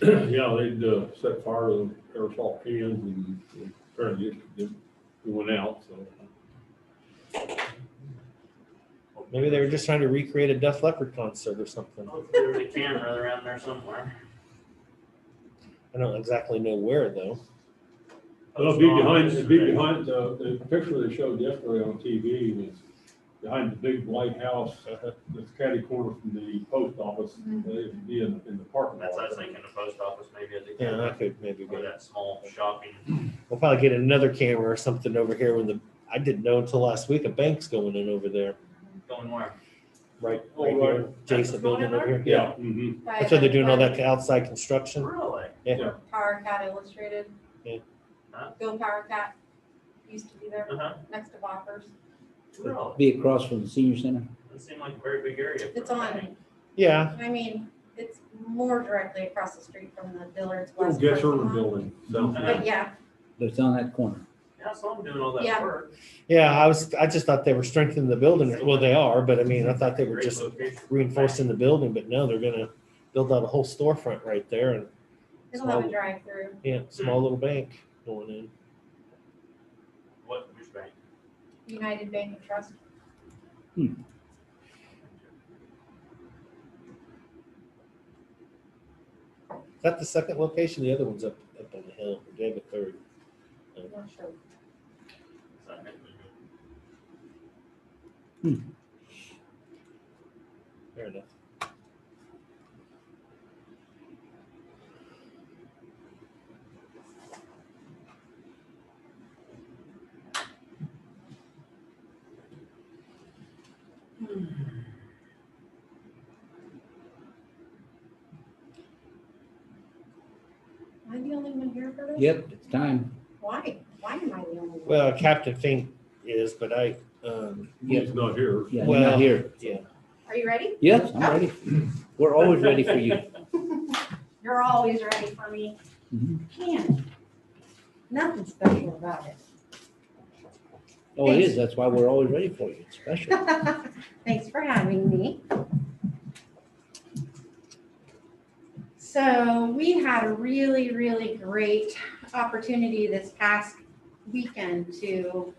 Yeah, they'd set fire to the aerosol cans and apparently it went out, so. Maybe they were just trying to recreate a Def Leppard concert or something. Hopefully there was a camera around there somewhere. I don't exactly know where though. Well, it'd be behind the picture they showed yesterday on TV was behind the big white house that's catty corner from the post office. It'd be in the parking lot. That's, I was thinking, the post office maybe as a Yeah, camera, that could maybe be. or that small shopping. We'll probably get another camera or something over here when I didn't know until last week a bank's going in over there. Going where? Right Oh, here, right. Jason building over here. Yeah. Mm-hmm. That's why they're doing all that outside construction. Really? Yeah. Power Cat Illustrated. Yeah. Huh? Bill Power Cat used to be there Uh-huh. next to Boppers. Really? Be across from the senior center? It seemed like a very big area. for It's a on, bank. Yeah, I mean, it's more directly across the street from the Dillard's Little West. Getzer parking lot. building. So. But yeah, But it's on that corner. Yeah, so I'm doing all that Yeah. work. yeah. I just thought they were strengthening the building. Well, they are, but I mean, I thought they were Great just location. reinforcing the building, but no, they're gonna build out a whole storefront right there and it'll have a drive-through. yeah, small little bank going in. Which bank? United Bank and Trust. Is that the second location? The other one's up on the hill. They have a third. I'm not sure. Fair enough. Am I the only one here for this? Yep, it's time. Why? Why am I the only one? Well, Captain Fink is, but I, He's not here. Yeah, you're Well- not here. yeah. Are you ready? Yes, I'm ready. We're always ready for you. You're always ready for me. Mhm. Can. Nothing special about it. Oh, it is. That's why we're always ready for you. It's special. Thanks for having me. So we had a really, really great opportunity this past weekend to,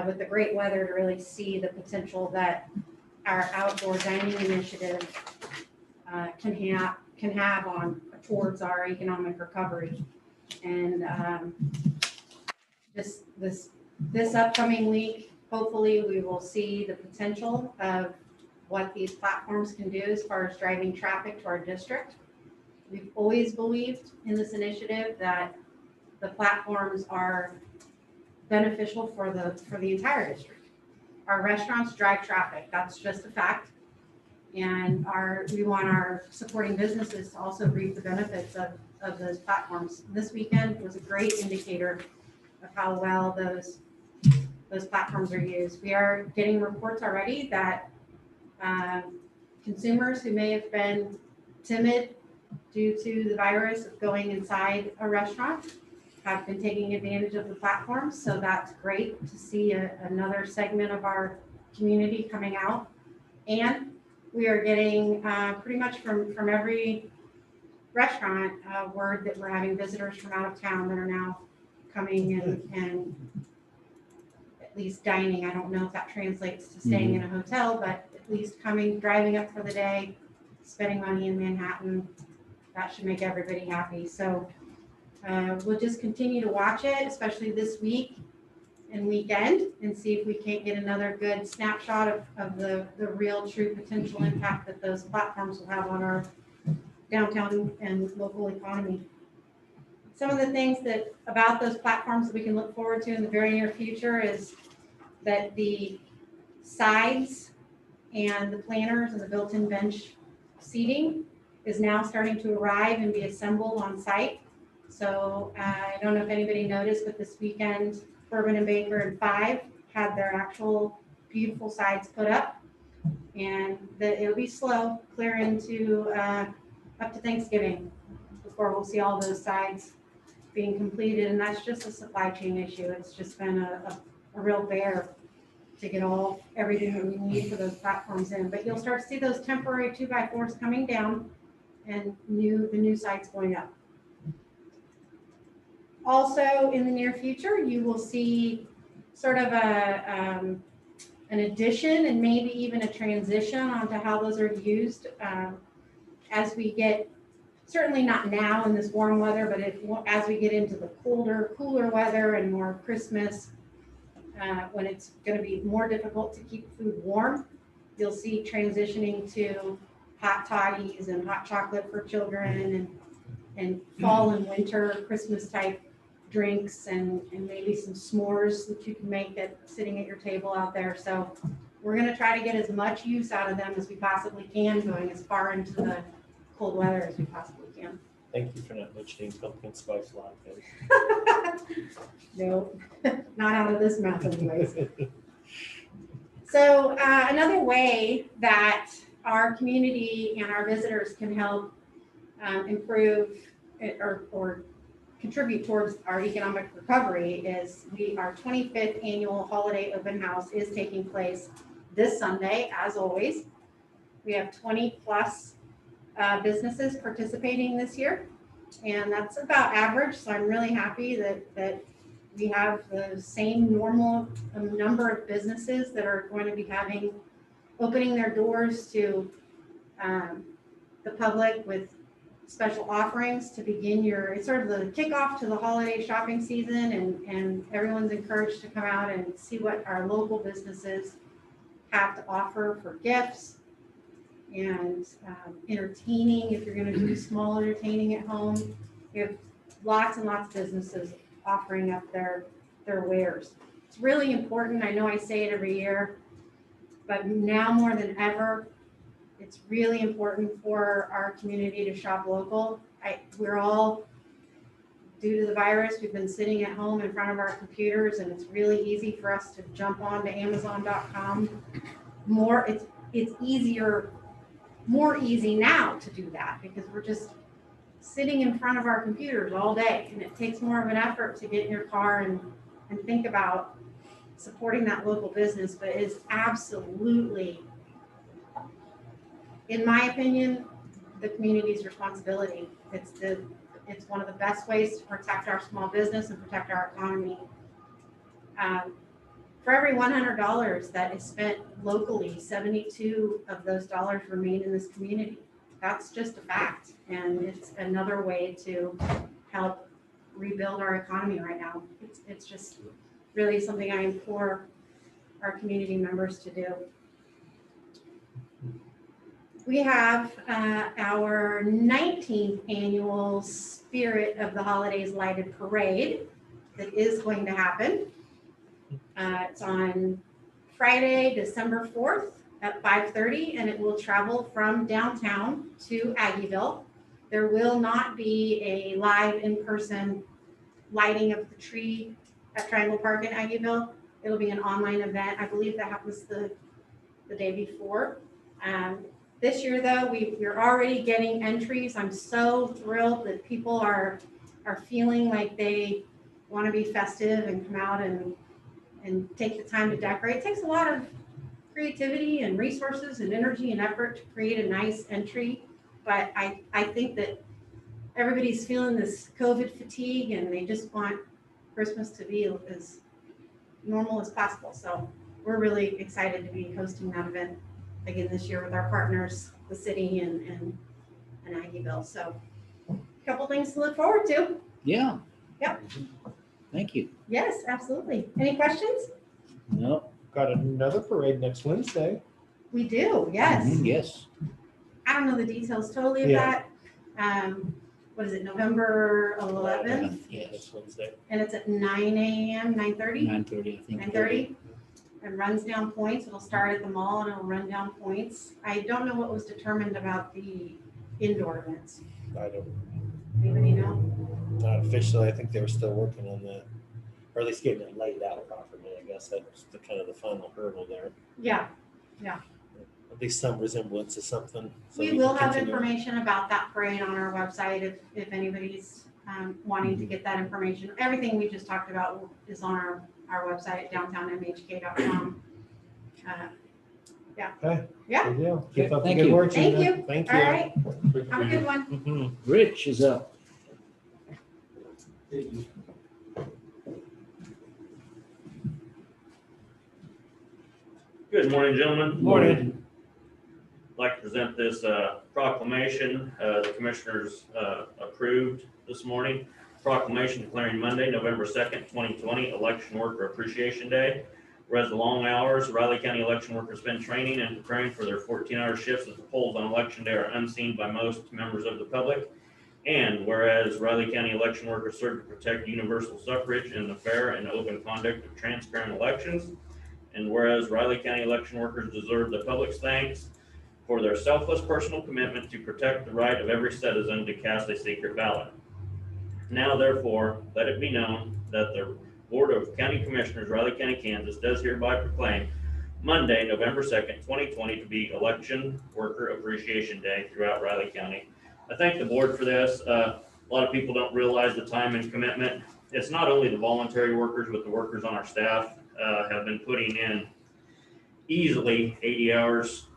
with the great weather, to really see the potential that our outdoor dining initiative can have on towards our economic recovery. And this upcoming week, hopefully we will see the potential of what these platforms can do as far as driving traffic to our district. We've always believed in this initiative that the platforms are beneficial for the entire district. Our restaurants drive traffic, that's just a fact. And we want our supporting businesses to also reap the benefits of those platforms. This weekend was a great indicator of how well those platforms are used. We are getting reports already that consumers who may have been timid due to the virus of going inside a restaurant have been taking advantage of the platforms. So that's great to see another segment of our community coming out. And we are getting pretty much from every restaurant word that we're having visitors from out of town that are now coming and at least dining. I don't know if that translates to staying in a hotel, but at least coming, driving up for the day, spending money in Manhattan. That should make everybody happy. So we'll just continue to watch it, especially this week and weekend, and see if we can't get another good snapshot of the real true potential impact that those platforms will have on our downtown and local economy. Some of the things about those platforms that we can look forward to in the very near future is that the sides and the planters and the built-in bench seating is now starting to arrive and be assembled on site. So I don't know if anybody noticed, but this weekend, Bourbon and Baker and 5 had their actual beautiful sides put up. And it'll be slow, clear into up to Thanksgiving before we'll see all those sides being completed. And that's just a supply chain issue. It's just been a real bear to get everything that we need for those platforms in. But you'll start to see those temporary 2x4s coming down and the new sites going up. Also, in the near future, you will see sort of an addition and maybe even a transition onto how those are used as we get, certainly not now in this warm weather, but as we get into the cooler weather and more Christmas, when it's going to be more difficult to keep food warm, you'll see transitioning to hot toddies and hot chocolate for children and fall and winter Christmas type drinks and maybe some s'mores that you can make sitting at your table out there. So we're going to try to get as much use out of them as we possibly can, going as far into the cold weather as we possibly can. Thank you for not mentioning pumpkin spice latte. No, not out of this mouth anyways. So another way that our community and our visitors can help improve or contribute towards our economic recovery is our 25th annual holiday open house is taking place this Sunday, as always. We have 20 plus businesses participating this year, and that's about average. So I'm really happy that we have the same normal number of businesses that are going to be opening their doors to the public with special offerings to begin it's sort of the kickoff to the holiday shopping season, and everyone's encouraged to come out and see what our local businesses have to offer for gifts and entertaining. If you're going to do small entertaining at home, we have lots and lots of businesses offering up their wares. It's really important. I know I say it every year, but now more than ever, it's really important for our community to shop local. We're all, due to the virus, we've been sitting at home in front of our computers, and it's really easy for us to jump on to Amazon.com. It's more easy now to do that because we're just sitting in front of our computers all day, and it takes more of an effort to get in your car and think about supporting that local business, but it is absolutely, in my opinion, the community's responsibility. It's one of the best ways to protect our small business and protect our economy. For every $100 that is spent locally, 72 of those dollars remain in this community. That's just a fact, and it's another way to help rebuild our economy right now. It's just really something I implore our community members to do. We have our 19th annual Spirit of the Holidays Lighted Parade that is going to happen. It's on Friday, December 4th at 5:30, and it will travel from downtown to Aggieville. There will not be a live in-person lighting of the tree at Triangle Park in Aggieville. It'll be an online event. I believe that happens the day before. This year, though, we're already getting entries. I'm so thrilled that people are feeling like they want to be festive and come out and take the time to decorate. It takes a lot of creativity and resources and energy and effort to create a nice entry. But I think that everybody's feeling this COVID fatigue, and they just want Christmas to be as normal as possible. So we're really excited to be hosting that event again this year with our partners, the city and Aggieville. So a couple things to look forward to. Yeah. Yep. Thank you. Yes, absolutely. Any questions? No. Got another parade next Wednesday. We do, yes. Yes. I don't know the details totally of Yeah. that. What is it, November 11th? Yes. Next Wednesday. And it's at 9 a.m., 9:30? 9:30, I think. 9:30? And runs down points. It'll start at the mall and it'll run down points. I don't know what was determined about the indoor events? I don't, Anybody know? not officially, I think they were still working on that, or at least getting it laid out properly. I guess that's the kind of the final hurdle there. Yeah, At least some resemblance of something. so we can will have continue. information about that parade on our website if anybody's wanting to get that information. Everything we just talked about is on our website, downtownmhk.com. Okay. Yeah. Good deal. Keep up the Thank good you. work, Thank Gina. you. Thank All you. right, have a good one. Mhm. Rich is up. Good morning, gentlemen. Morning. I'd like to present this proclamation the commissioners approved this morning. Proclamation declaring Monday, November 2nd, 2020, Election Worker Appreciation Day. Whereas the long hours Riley County election workers spend training and preparing for their 14-hour shifts at the polls on election day are unseen by most members of the public. And whereas Riley County election workers serve to protect universal suffrage and the fair and open conduct of transparent elections. And whereas Riley County election workers deserve the public's thanks for their selfless personal commitment to protect the right of every citizen to cast a secret ballot. Now therefore, let it be known that the Board of County Commissioners, Riley County, Kansas, does hereby proclaim Monday, November 2nd, 2020 to be Election Worker Appreciation Day throughout Riley County. I thank the board for this. A lot of people don't realize the time and commitment. It's not only the voluntary workers, but the workers on our staff have been putting in easily 80 hours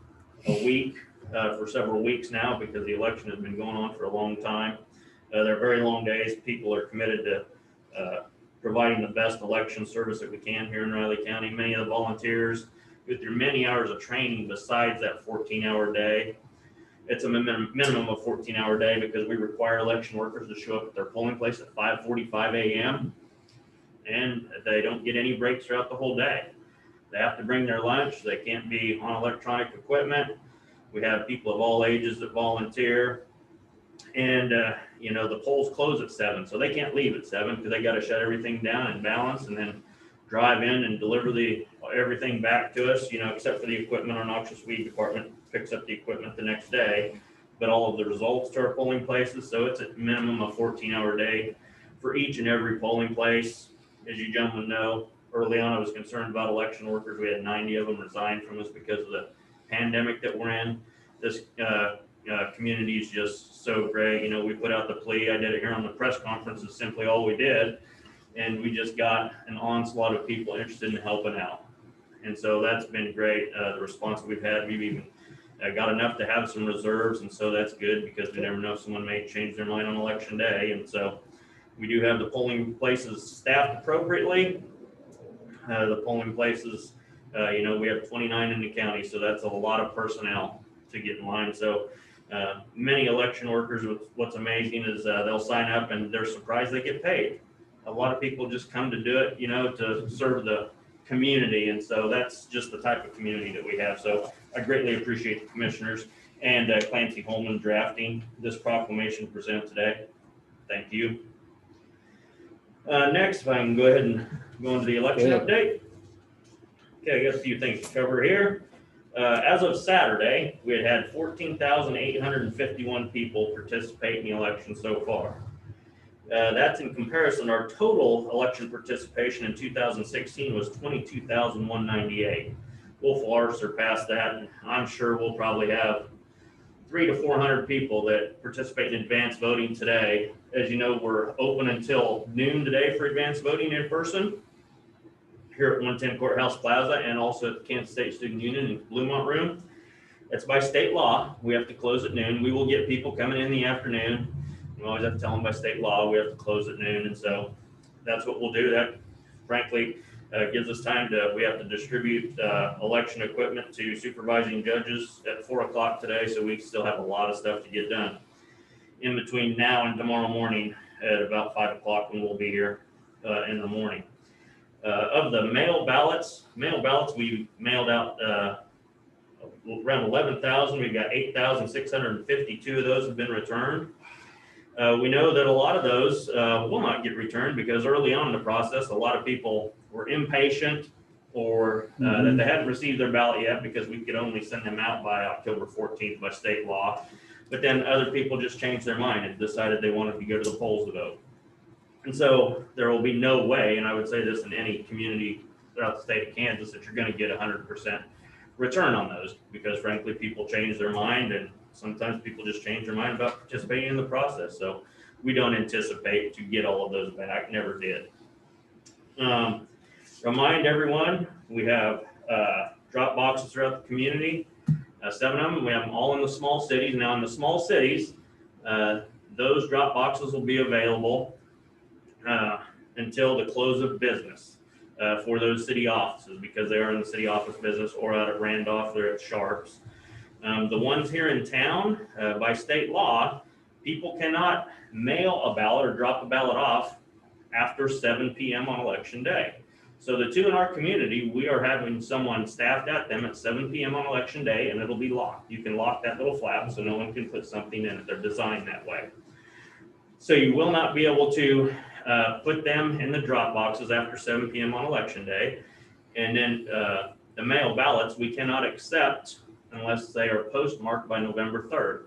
a week for several weeks now because the election has been going on for a long time. They're very long days. People are committed to providing the best election service that we can here in Riley County. Many of the volunteers go through many hours of training besides that 14-hour day. It's a minimum of 14-hour day because we require election workers to show up at their polling place at 5:45 a.m. and they don't get any breaks throughout the whole day. They have to bring their lunch. They can't be on electronic equipment. We have people of all ages that volunteer. And, the polls close at 7, so they can't leave at 7 because they got to shut everything down and balance and then drive in and deliver everything back to us, except for the equipment. Our noxious weed department picks up the equipment the next day, but all of the results to our polling places. So it's a minimum of 14-hour day for each and every polling place. As you gentlemen know, early on I was concerned about election workers. We had 90 of them resign from us because of the pandemic that we're in. This community is just so great. We put out the plea. I did it here on the press conference. Is simply all we did. And we just got an onslaught of people interested in helping out. And so that's been great. The response we've had, we've even got enough to have some reserves. And so that's good because we never know if someone may change their mind on election day. And so we do have the polling places staffed appropriately. The polling places, we have 29 in the county. So that's a lot of personnel to get in line. So many election workers, what's amazing is they'll sign up and they're surprised they get paid. A lot of people just come to do it, to serve the community. And so that's just the type of community that we have. So I greatly appreciate the commissioners and Clancy Holman drafting this proclamation to present today. Thank you. Next, if I can go ahead and go into the election update. Okay, I got a few things to cover here. As of Saturday, we had 14,851 people participate in the election so far. That's in comparison, our total election participation in 2016 was 22,198. We'll far surpass that, and I'm sure we'll probably have 300 to 400 people that participate in advanced voting today. As you know, we're open until noon today for advanced voting in person here at 110 Courthouse Plaza and also at the Kansas State Student Union in Bluemont Room. It's by state law. We have to close at noon. We will get people coming in the afternoon. We always have to tell them by state law we have to close at noon. And so that's what we'll do. That frankly gives us time we have to distribute election equipment to supervising judges at 4 o'clock today. So we still have a lot of stuff to get done in between now and tomorrow morning at about 5 o'clock when we'll be here in the morning. Of the mail ballots we mailed out around 11,000. We've got 8,652 of those have been returned. We know that a lot of those will not get returned because early on in the process, a lot of people were impatient or that they hadn't received their ballot yet because we could only send them out by October 14th by state law. But then other people just changed their mind and decided they wanted to go to the polls to vote. And so there will be no way, and I would say this in any community throughout the state of Kansas, that you're going to get 100% return on those, because frankly, people change their mind, and sometimes people just change their mind about participating in the process. So we don't anticipate to get all of those back, never did. Remind everyone, we have drop boxes throughout the community, 7 of them. We have them all in the small cities. Now in the small cities, those drop boxes will be available until the close of business for those city offices, because they are in the city office business, or out at Randolph, they're at Sharps. The ones here in town, by state law, people cannot mail a ballot or drop a ballot off after 7 p.m. on election day. So the 2 in our community, we are having someone staffed at them at 7 p.m. on election day, and it'll be locked. You can lock that little flap so no one can put something in it. They're designed that way. So you will not be able to put them in the drop boxes after 7 p.m. on election day. And then the mail ballots, we cannot accept unless they are postmarked by November 3rd.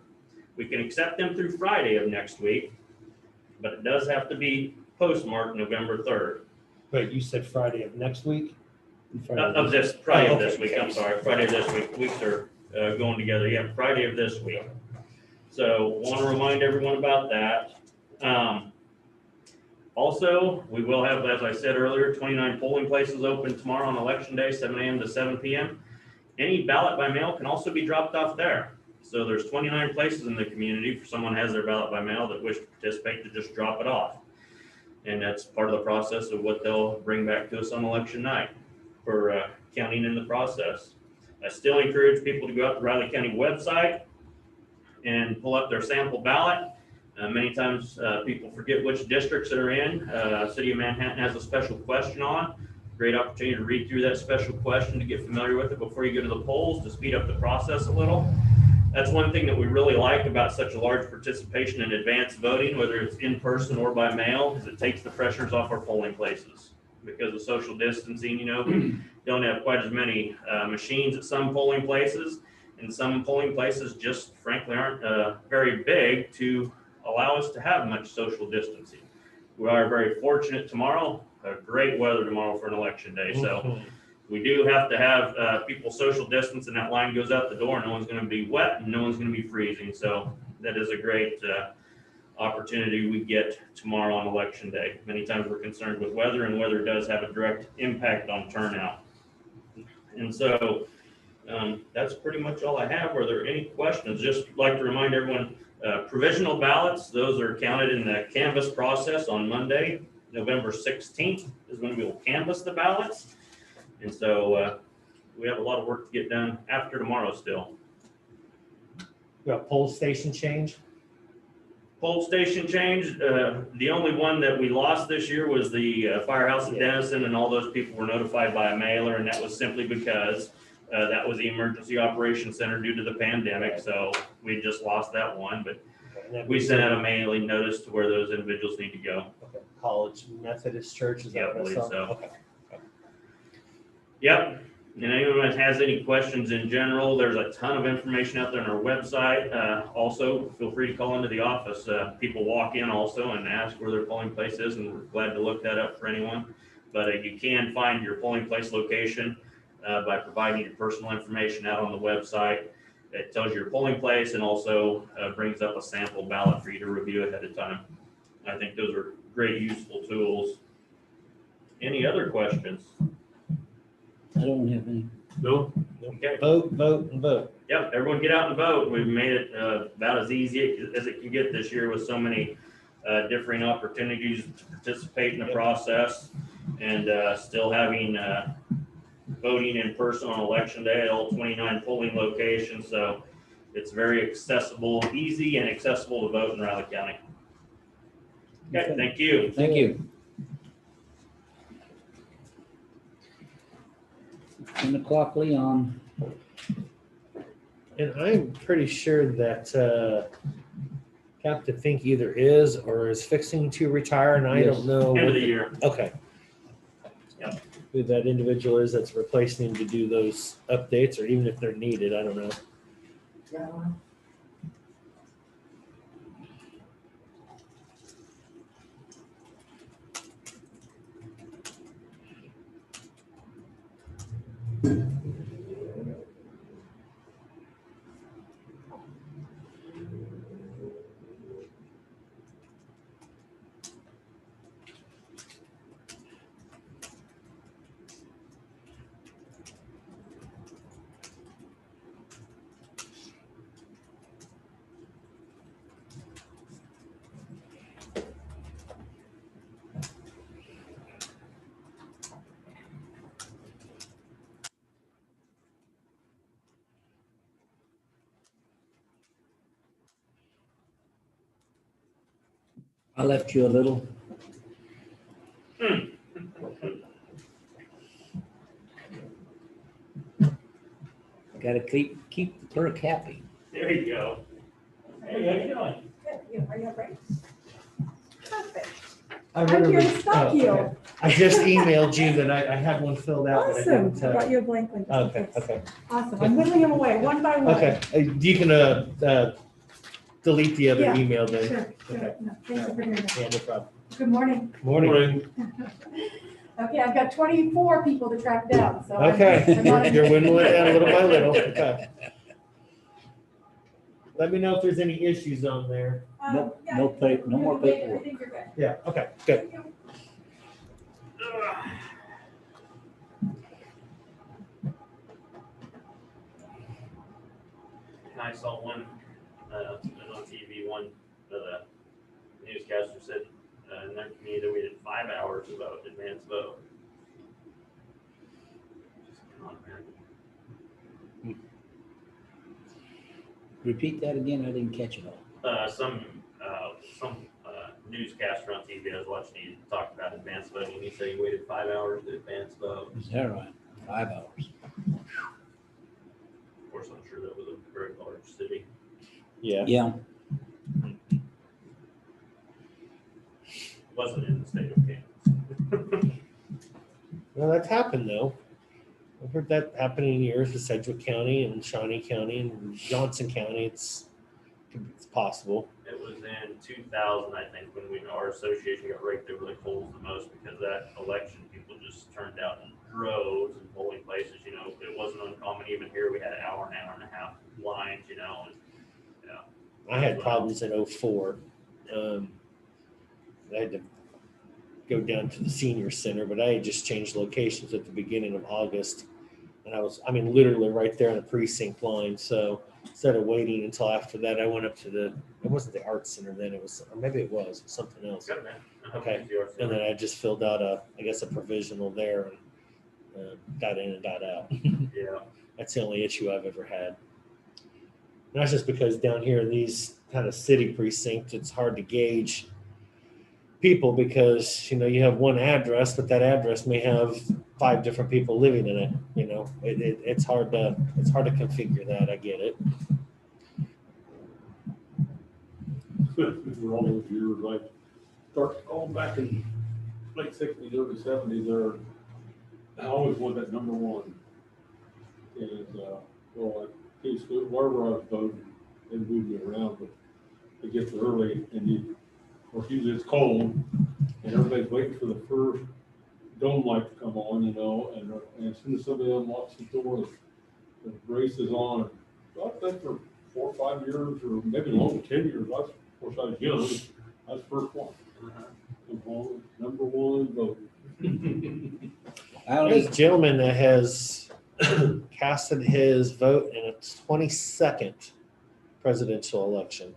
We can accept them through Friday of next week, but it does have to be postmarked November 3rd. But you said Friday of next week? Friday of this week, I'm sorry, Friday of this week. Weeks are going together. Yeah, Friday of this week. So want to remind everyone about that. Also, we will have, as I said earlier, 29 polling places open tomorrow on election day, 7 a.m. to 7 p.m. Any ballot by mail can also be dropped off there. So there's 29 places in the community for someone who has their ballot by mail that wish to participate to just drop it off. And that's part of the process of what they'll bring back to us on election night for counting in the process. I still encourage people to go out to the Riley County website and pull up their sample ballot. Many times people forget which districts they're in. City of Manhattan has a special question on. Great opportunity to read through that special question to get familiar with it before you go to the polls, to speed up the process a little. That's one thing that we really like about such a large participation in advanced voting, whether it's in person or by mail, is it takes the pressures off our polling places. Because of social distancing, you know, we don't have quite as many machines at some polling places, and some polling places just frankly aren't very big to allow us to have much social distancing. We are very fortunate tomorrow, great weather tomorrow for an election day. So we do have to have people social distance, and that line goes out the door. No one's going to be wet and no one's going to be freezing. So that is a great opportunity we get tomorrow on election day. Many times we're concerned with weather, and weather does have a direct impact on turnout. And so that's pretty much all I have. Are there any questions? Just like to remind everyone, provisional ballots, those are counted in the canvass process on Monday, November 16th is when we will canvass the ballots. And so we have a lot of work to get done after tomorrow still. Got poll station change? Poll station change, the only one that we lost this year was the firehouse in Denison, and all those people were notified by a mailer, and that was simply because that was the emergency operations center due to the pandemic. So we just lost that one, but we sent out a mailing notice to where those individuals need to go. Okay. College Methodist Church, is that Yeah, I what I believe saw? so. Okay. Yep. And anyone that has any questions in general, there's a ton of information out there on our website. Also, feel free to call into the office. People walk in also and ask where their polling place is, and we're glad to look that up for anyone. But you can find your polling place location by providing your personal information out on the website. It tells you your polling place, and also brings up a sample ballot for you to review ahead of time. I think those are great, useful tools. Any other questions? I don't have any. No? Okay. Vote, vote, and vote. Yep, everyone get out and vote. We've made it about as easy as it can get this year with so many differing opportunities to participate in the process, and still having voting in person on election day at all 29 polling locations. So it's very accessible, easy and accessible to vote in Riley County. Okay, thank you. Thank you. 10 o'clock, Leon. And I'm pretty sure that Captain Fink either is or is fixing to retire, and I Yes. don't know. End of the year. Okay. Yep. Who that individual is that's replacing him to do those updates, or even if they're needed, I don't know. I left you a little. Gotta keep the clerk happy. There you go. Hey, how you doing? Are you ready? Perfect. I I'm here to remember- stop oh, you. okay. I just emailed you that I had one filled out, but I Awesome. didn't. I got you a blank one. just in Okay, case. okay, Awesome. I'm whittling them away one by one. okay. You can delete the other Yeah, email then. Sure, sure. Okay. No, thank you for doing that. Yeah, no problem. Good morning. Morning. Okay, I've got 24 people to track down, so. I'm Okay, not- you're dwindling it down little by little. Okay. Let me know if there's any issues on there. No, Yeah, no more paperwork. I think you're good. Yeah, okay, good. Thank you. I saw one, on TV, one of the newscaster said, in their community, they waited 5 hours to vote, advance vote. Just not American. Repeat that again, I didn't catch it all. Some newscaster on TV I was watching, he talked about advance voting, and he said he waited 5 hours to advance vote. Is that right? 5 hours. Of course, I'm sure that was a very large city. Yeah. Yeah, Wasn't in the state of Kansas. Well, that's happened though. I've heard that happening in years with Sedgwick County and Shawnee County and Johnson County. It's possible. It was in 2000, I think, when our association got raked over the coals the most, because that election, people just turned out in droves in polling places. You know, it wasn't uncommon. Even here, we had an hour and a half lines. You know, and yeah. I had problems in 04. I had to go down to the senior center, but I had just changed locations at the beginning of August. And I mean, literally right there in the precinct line. So instead of waiting until after that, I went up to it wasn't the art center then, it was, or maybe it was something else. Got it, man. Okay. And then I just filled out a provisional there and got in and got out. Yeah. That's the only issue I've ever had. And that's just because down here in these kind of city precincts, it's hard to gauge people because, you have one address, but that address may have 5 different people living in it. It's hard to configure that. I get it. For all those years, I start going back in late 60s, early 70s, I always wanted that number one. And, well, wherever I was voting, they moved me around, but it gets early and or usually it's cold and everybody's waiting for the first dome light to come on, and as soon as somebody unlocks the door, the race is on. I think for 4 or 5 years, or maybe longer, 10 years, of course I was young, I was first one. Come home, number one vote. There's a gentleman that has casted his vote in a 22nd presidential election.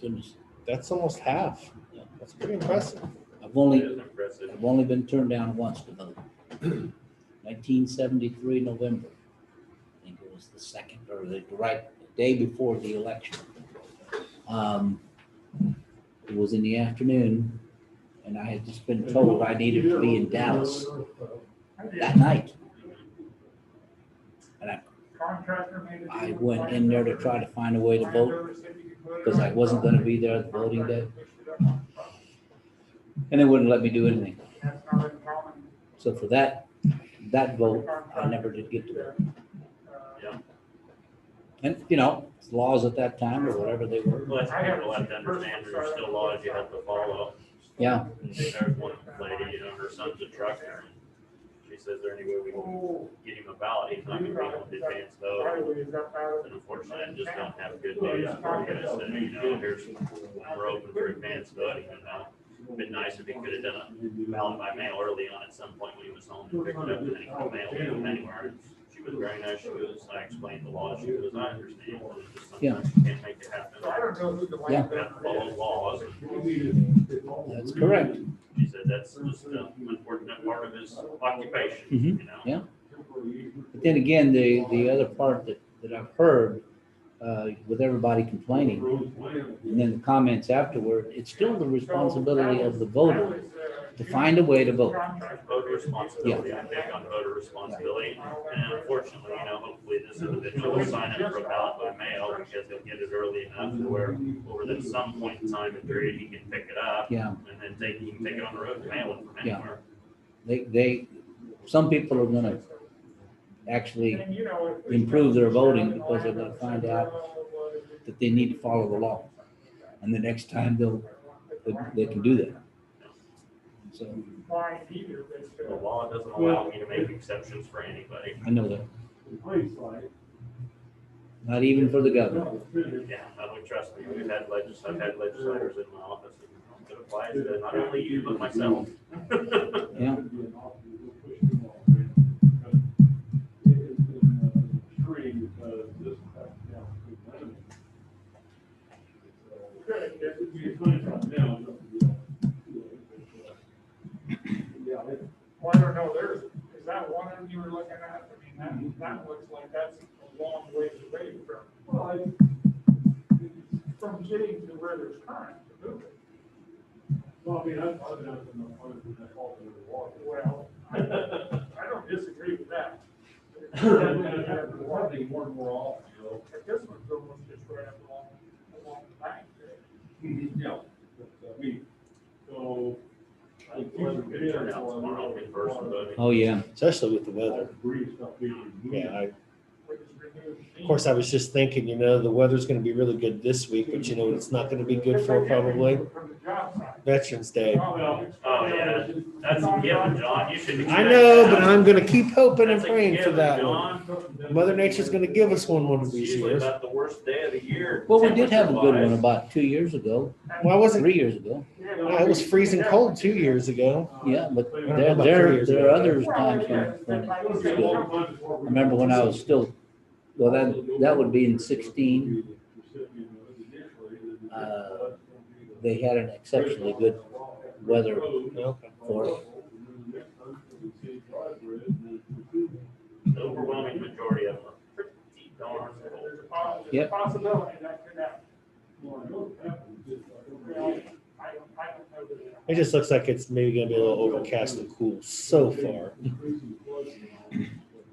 goodness. That's almost half. That's pretty impressive. I've It only is impressive. been turned down once to vote. 1973 November. I think it was the second or the day before the election. It was in the afternoon, and I had just been told I needed to be in Dallas that night. And I went in there to try to find a way to vote because I wasn't going to be there the voting day. And they wouldn't let me do anything. So for that vote, I never did get to vote. Yeah. And, it's laws at that time or whatever they were. Well, that's what people have to understand. There's still laws you have to follow. Yeah. There's one lady, her son's a trucker. And she says, is there any way we can get him a ballot? He's not going to be able to advance vote. And unfortunately, I just don't have good news for you. So, we're open for advance voting. It'd been nice if he could have done a ballot by mail early on at some point when he was home and picked it up and then he could mail it anywhere. She was very nice. I explained the law. She goes, I understand. It's just sometimes you can't make it happen. Yeah. You have to follow laws. That's correct. She said that's just an unfortunate part of his occupation, Mhm. Yeah. But then again, the other part that I've heard with everybody complaining, and then the comments afterward, it's still the responsibility of the voter to find a way to vote. Voter responsibility, I'm big on voter responsibility, and unfortunately, hopefully this individual will sign up for a ballot by mail, because he'll get it early enough to where, over that some point in time and period, he can pick it up. Yeah. And then he can take it on the road and mail it from Yeah. anywhere. Some people are gonna actually improve their voting because they're gonna find out that they need to follow the law. And the next time they can do that. So, The law doesn't allow me to make exceptions for anybody. I know that. Not even for the governor. Yeah, I would trust me, I've had legislators in my office, and it applies to not only you, but myself. Yeah. Well, I don't know, is that one of them you were looking at? I mean, that looks like that's a long ways away from getting to where there's current to move it. Well, I mean, I've done that all over the water. Well, I don't disagree with that. Happening more and more often, But this one's almost just right up along the bank there. Yeah. But, I mean, so. Good turnout tomorrow in person voting. Oh, yeah. Especially with the weather. Yeah, of course, I was just thinking, the weather's gonna be really good this week, but what it's not gonna be good for probably? From the job site. Veterans Day. Oh, yeah, that's a given, John, you should expect I know, that. but I'm gonna keep hoping and That's a praying for given, that one. John. Mother Nature's gonna give us one of It's these usually years. about the worst day of the year. Well, we did have a good one temperature-wise. about 2 years ago, Well, I wasn't, 3 years ago. it was freezing cold 2 years ago. Yeah, but I don't know there, about 3 there, years there are ago. other times when it was good. I remember when I was still, well, that would be in 16. They had an exceptionally good weather Okay. for it. The overwhelming majority of them are pretty darn cold. There's a possibility that could happen. I don't know that. It just looks like it's maybe gonna be a little overcast and cool so far.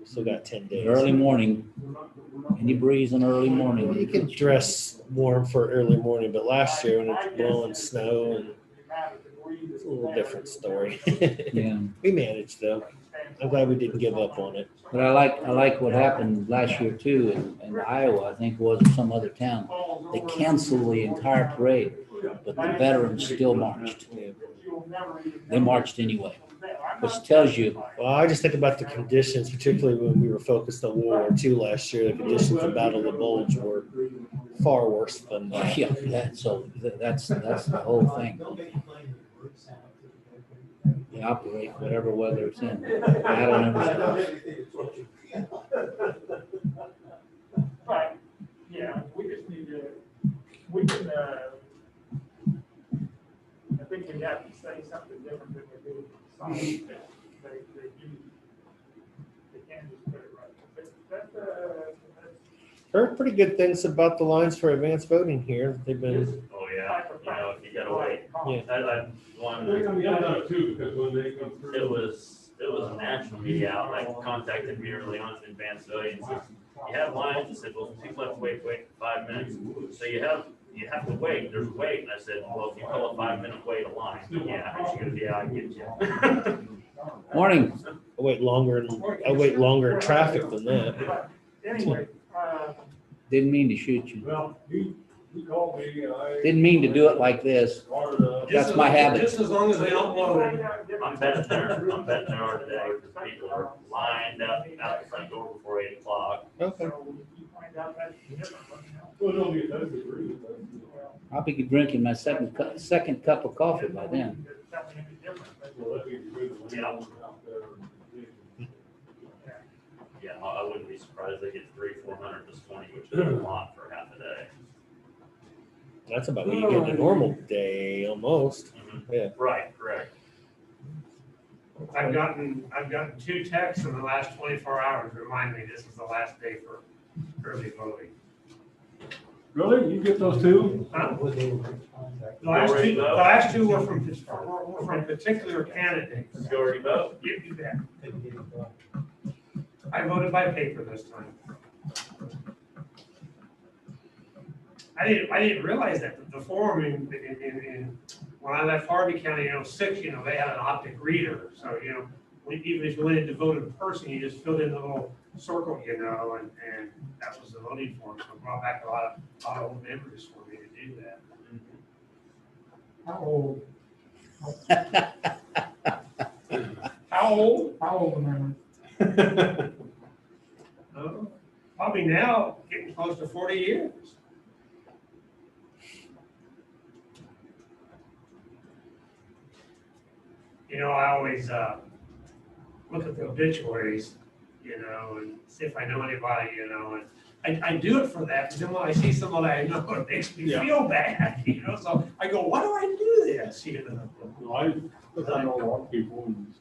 Still got 10 days. Early morning, any breeze in early morning. You can dress warm for early morning, but last year when it's blowing snow, and it's a little different story. Yeah, We managed though. I'm glad we didn't give up on it. but I like what happened last year too in Iowa, I think it was, or some other town. They canceled the entire parade, but the veterans still marched. They marched anyway, which tells you, Well, I just think about the conditions, particularly when we were focused on World War II last year. The conditions of Battle of the Bulge were far worse than that. yeah, that's the whole thing. They operate whatever weather it's in. Battle never stops. But, yeah, we just need to, we can, I think we have to say something different than we do. They can't just put it right. But that's Heard pretty good things about the lines for advanced voting here. They've been, Oh, yeah, if you gotta wait. Yeah. I one, Yeah, no, too, because when they come through. it was a national media outlet contacted me early on in advanced voting, and says, you have lines, I said, well, people have to wait 5 minutes, so you have to wait, there's a wait, and I said, well, if you call a 5-minute wait a line, yeah, she goes, yeah, I get you. Morning. I wait longer in traffic than that. But anyway, Didn't mean to shoot you. Well, he called me, Didn't mean to do it like this. That's my habit. Just as long as they don't load it. I'm betting there are today, because people are lined up out the front door before 8 o'clock. Okay. so you find out that's different. Well, no, he does agree. I'll be drinking my second cup of coffee by then. Well, that'd be good. Yeah. Yeah, I wouldn't be surprised they get 300-400 this morning, which is a lot for half a day. That's about what you get in a normal day almost. Yeah. Right, correct. I've gotten 2 texts in the last 24 hours remind me this is the last day for early voting. Really? You get those two? Huh? The last two were from particular candidates. Did you already vote? You bet. I voted by paper this time. I didn't realize that the form in when I left Harvey County in '06, you know, they had an optic reader. So, you know, even if you went in to vote in person, you just filled in the little circle, you know, and that was the voting form. So it brought back a lot of old memories for me to do that. How old? How old? How old am I? Probably now, getting close to 40 years. You know, I always look at the obituaries, you know, and see if I know anybody, you know, and I do it for that, because then when I see someone I know, it makes me feel bad, you know, so I go, why do I do this, you know? No, I know a lot of people, and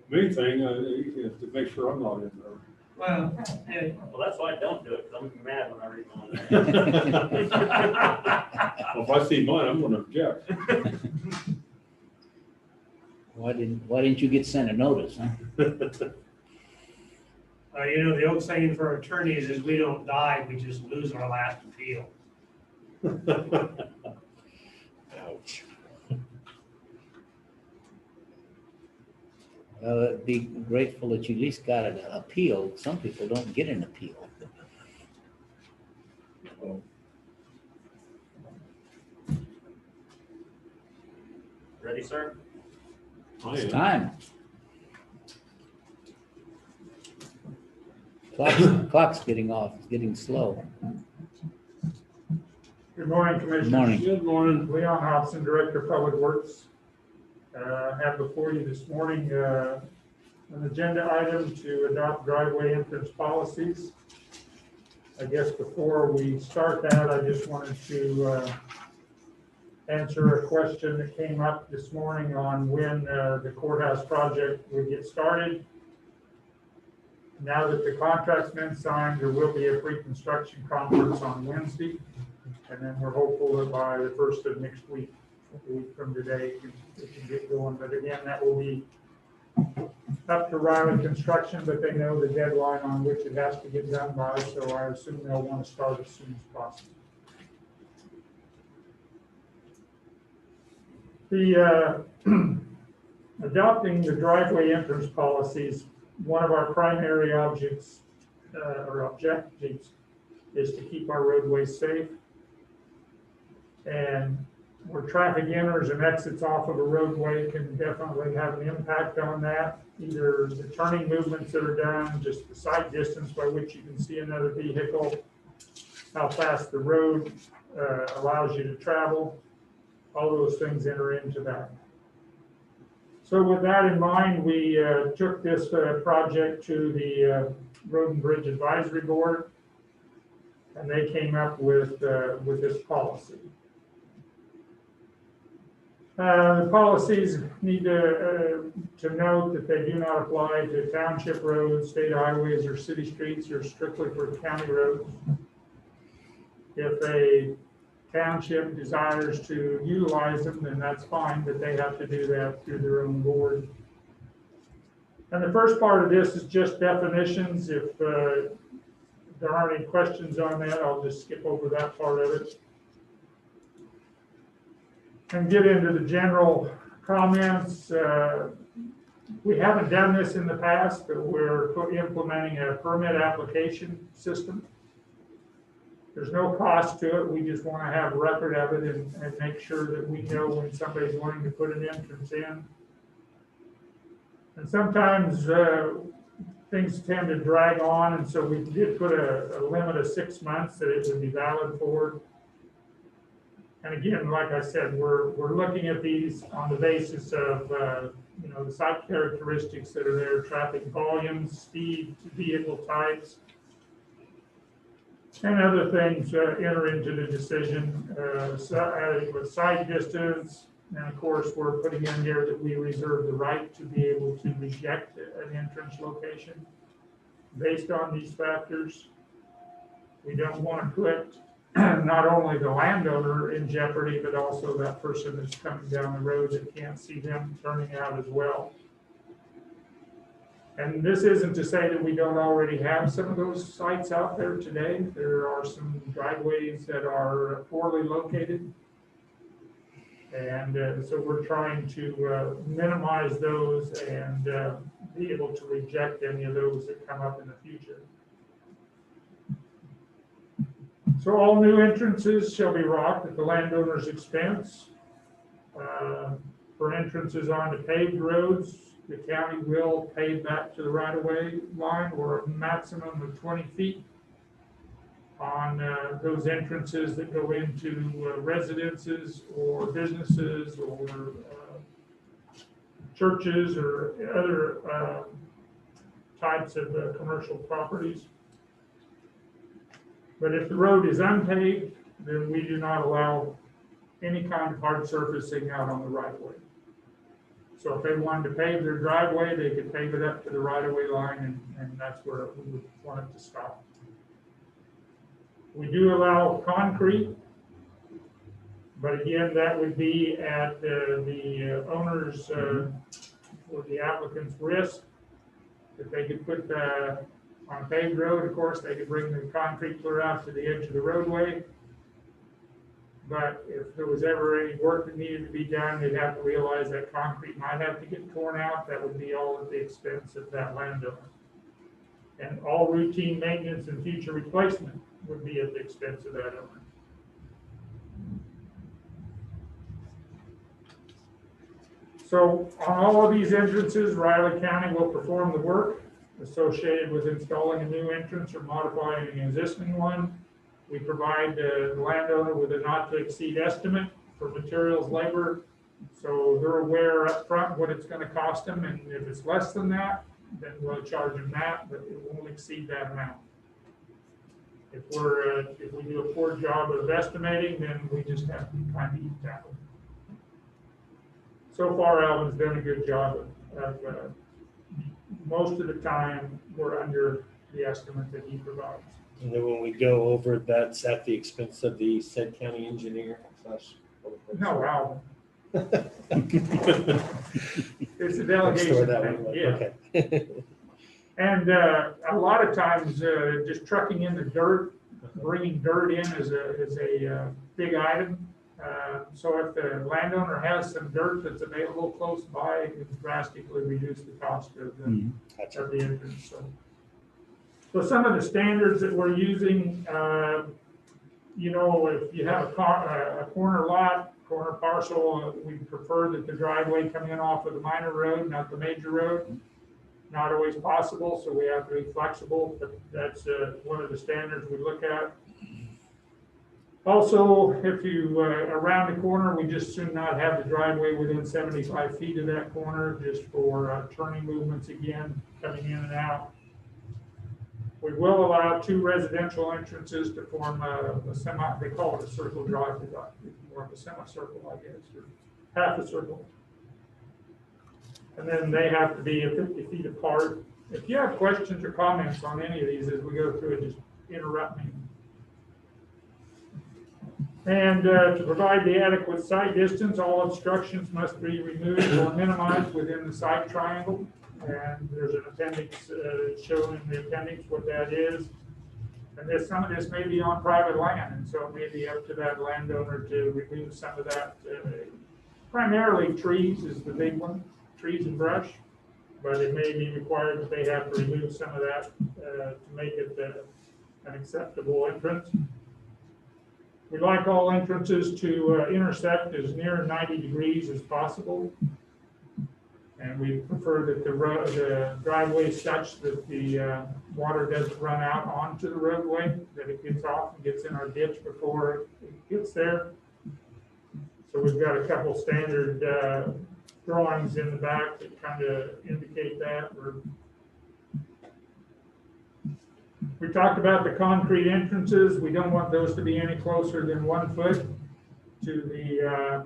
main thing is to make sure I'm not in there. Well, yeah. Well, that's why I don't do it, because I'm mad when I read them on there. Well, if I see mine, I'm gonna object. Why didn't you get sent a notice, huh? You know, the old saying for attorneys is we don't die, we just lose our last appeal. Ouch. Well, be grateful that you at least got an appeal. Some people don't get an appeal. Ready, sir? It's time. Clock's getting off, it's getting slow. Good morning, Good Commissioners. morning. Good morning. Leon Hobson, Director of Public Works. Have before you this morning an agenda item to adopt driveway entrance policies. I guess before we start that, I just wanted to answer a question that came up this morning on when the courthouse project would get started. Now that the contract's been signed, there will be a pre-construction conference on Wednesday. And then we're hopeful that by the first of next week, a week from today, it can get going. But again, that will be up to Riley Construction, but they know the deadline on which it has to get done by, so I assume they'll want to start as soon as possible. The adopting the driveway entrance policies, one of our primary objectives is to keep our roadways safe. And where traffic enters and exits off of a roadway can definitely have an impact on that. Either the turning movements that are done, just the sight distance by which you can see another vehicle, how fast the road allows you to travel. All those things enter into that. So with that in mind, we took this project to the Road and Bridge Advisory Board, and they came up with this policy. The policies need to note that they do not apply to township roads, state highways, or city streets. They're strictly for county roads. If a township desires to utilize them, then that's fine, but they have to do that through their own board. And the first part of this is just definitions. If there aren't any questions on that, I'll just skip over that part of it and get into the general comments. We haven't done this in the past, but we're implementing a permit application system. There's no cost to it. We just want to have record of it and make sure that we know when somebody's wanting to put an entrance in. And sometimes things tend to drag on, and so we did put a limit of 6 months that it would be valid for. And again, like I said, we're looking at these on the basis of you know, the site characteristics that are there: traffic volumes, speed, vehicle types, and other things enter into the decision. With site distance, and of course, we're putting in here that we reserve the right to be able to reject an entrance location based on these factors. We don't want to put not only the landowner in jeopardy, but also that person that's coming down the road that can't see them turning out as well. And this isn't to say that we don't already have some of those sites out there today. There are some driveways that are poorly located. And so we're trying to minimize those and be able to reject any of those that come up in the future. So all new entrances shall be rocked at the landowner's expense. For entrances onto paved roads, the county will pave back to the right-of-way line or a maximum of 20 feet on those entrances that go into residences or businesses or churches or other types of commercial properties. But if the road is unpaved, then we do not allow any kind of hard surfacing out on the right-of-way. So if they wanted to pave their driveway, they could pave it up to the right-of-way line, and that's where we would want it to stop. We do allow concrete, but again, that would be at the owner's or the applicant's risk. If they could put on a paved road, of course, they could bring the concrete clear out to the edge of the roadway. But if there was ever any work that needed to be done, they'd have to realize that concrete might have to get torn out. That would be all at the expense of that landowner. And all routine maintenance and future replacement would be at the expense of that owner. So on all of these entrances, Riley County will perform the work associated with installing a new entrance or modifying an existing one. We provide the landowner with a not to exceed estimate for materials, labor, so they're aware up front what it's going to cost them, and if it's less than that, then we'll charge them that, but it won't exceed that amount. If we do a poor job of estimating, then we just have to kind of eat that one. So far, Alvin's done a good job of most of the time we're under the estimate that he provides. And then when we go over, that's at the expense of the said county engineer / No, Alvin. It's a delegation Store that thing, one, yeah. okay. And a lot of times, just trucking in the dirt, bringing dirt in is a big item. So if the landowner has some dirt that's available close by, it can drastically reduce the cost of the entrance. So some of the standards that we're using, you know, if you have a corner lot, corner parcel, we prefer that the driveway come in off of the minor road, not the major road. Not always possible, so we have to be flexible, but that's one of the standards we look at. Also, if you around the corner, we just soon not have the driveway within 75 feet of that corner, just for turning movements again, coming in and out. We will allow 2 residential entrances to form a semi, they call it a circle drive, more of a semicircle, I guess, or half a circle. And then they have to be 50 feet apart. If you have questions or comments on any of these as we go through it, just interrupt me. And to provide the adequate site distance, all obstructions must be removed or minimized within the site triangle. And there's an appendix shown in the appendix what that is. And some of this may be on private land, and so it may be up to that landowner to remove some of that. Primarily trees is the big one, trees and brush, but it may be required that they have to remove some of that to make it an acceptable entrance. We'd like all entrances to intersect as near 90 degrees as possible. And we prefer that the driveway is such that the water doesn't run out onto the roadway, that it gets off and gets in our ditch before it gets there. So we've got a couple standard drawings in the back that kind of indicate that. We talked about the concrete entrances. We don't want those to be any closer than 1 foot to the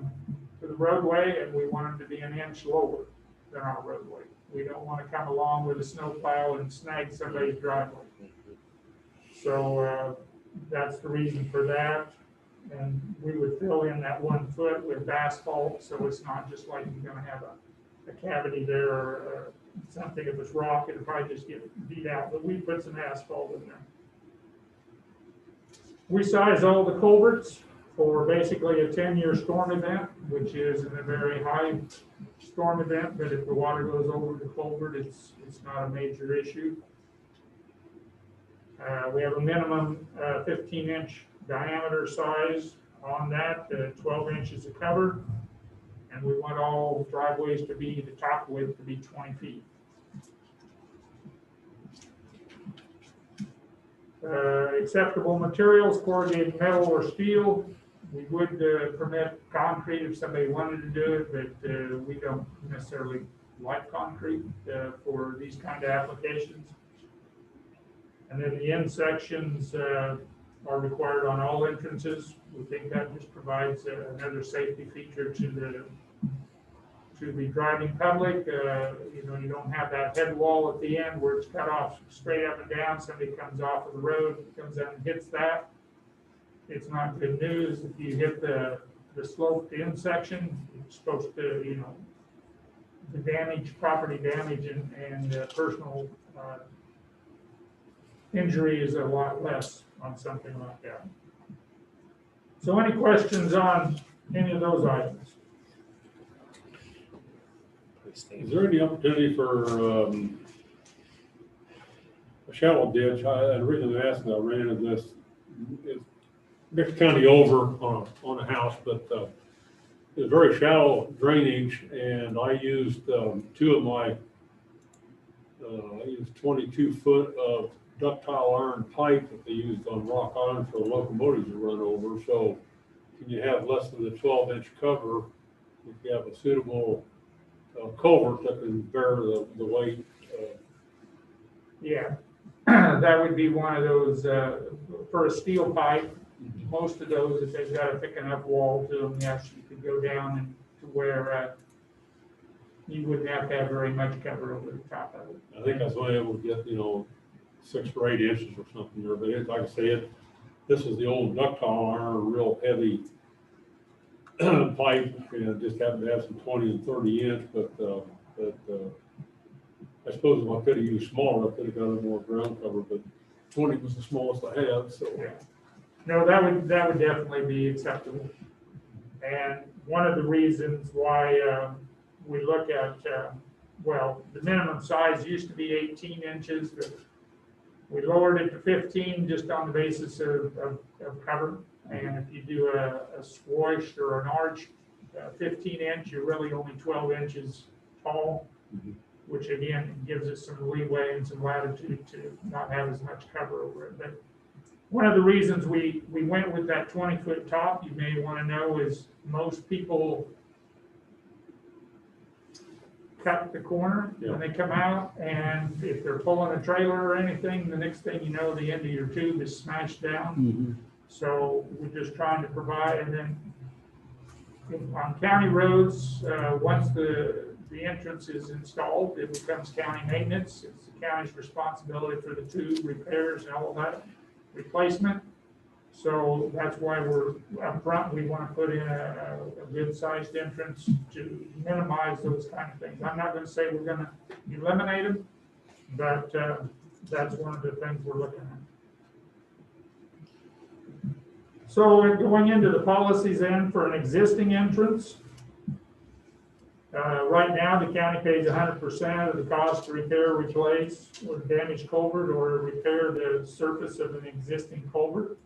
roadway, and we want them to be an inch lower than our roadway. We don't want to come along with a snowplow and snag somebody's driveway. So That's the reason for that. And we would fill in that 1 foot with asphalt, so it's not just like you're gonna have a cavity there or something. If it's rock, it'll probably just get beat out, but we put some asphalt in there. We size all the culverts for basically a 10-year storm event, which is in a very high storm event, but if the water goes over the culvert, it's not a major issue. We have a minimum 15-inch diameter size on that, 12 inches of cover, and we want all driveways to be, the top width to be 20 feet. Acceptable materials, corrugated metal or steel. We would permit concrete if somebody wanted to do it, but we don't necessarily like concrete for these kind of applications. And then the end sections are required on all entrances. We think that just provides another safety feature to the driving public. You know, you don't have that head wall at the end where it's cut off straight up and down. Somebody comes off of the road, comes out and hits that. It's not good news. If you hit the sloped end section, it's supposed to, you know, the damage, property damage and personal injury is a lot less on something like that. So any questions on any of those items? Is there any opportunity for a shallow ditch? The reason I'm asking, I ran into this, it's next county over on a house, but it's very shallow drainage, and I used two of my, I used 22 foot of ductile iron pipe that they used on rock iron for the locomotives to run over. So can you have less than the 12-inch cover if you have a suitable culvert that can bear the weight? Yeah, that would be one of those, for a steel pipe, most of those, if they've got a thick enough wall to them, yes, you could go down and to where you wouldn't have to have very much cover over the top of it. I think I was only able to get, you know, 6 or 8 inches or something there, but it, like I say, this is the old ductile iron, real heavy pipe, and it just happened to have some 20 and 30 inch, but I suppose if I could have used smaller, I could have got a more ground cover, but 20 was the smallest I had, so. Yeah. No, that would definitely be acceptable. And one of the reasons why we look at, well, the minimum size used to be 18 inches, but we lowered it to 15 just on the basis of cover. And if you do a squish or an arch, 15 inch, you're really only 12 inches tall, which again gives us some leeway and some latitude to not have as much cover over it. But one of the reasons we went with that 20-foot top, you may want to know, is most people cut the corner when they come out, and if they're pulling a trailer or anything, the next thing you know, the end of your tube is smashed down. So we're just trying to provide, and then on county roads, once the entrance is installed, it becomes county maintenance. It's the county's responsibility for the tube repairs and all that replacement. So that's why we're up front. We want to put in a good-sized entrance to minimize those kind of things. I'm not going to say we're going to eliminate them, but that's one of the things we're looking at. So going into the policies then for an existing entrance, right now the county pays 100% of the cost to repair, replace, or damage culvert, or repair the surface of an existing culvert.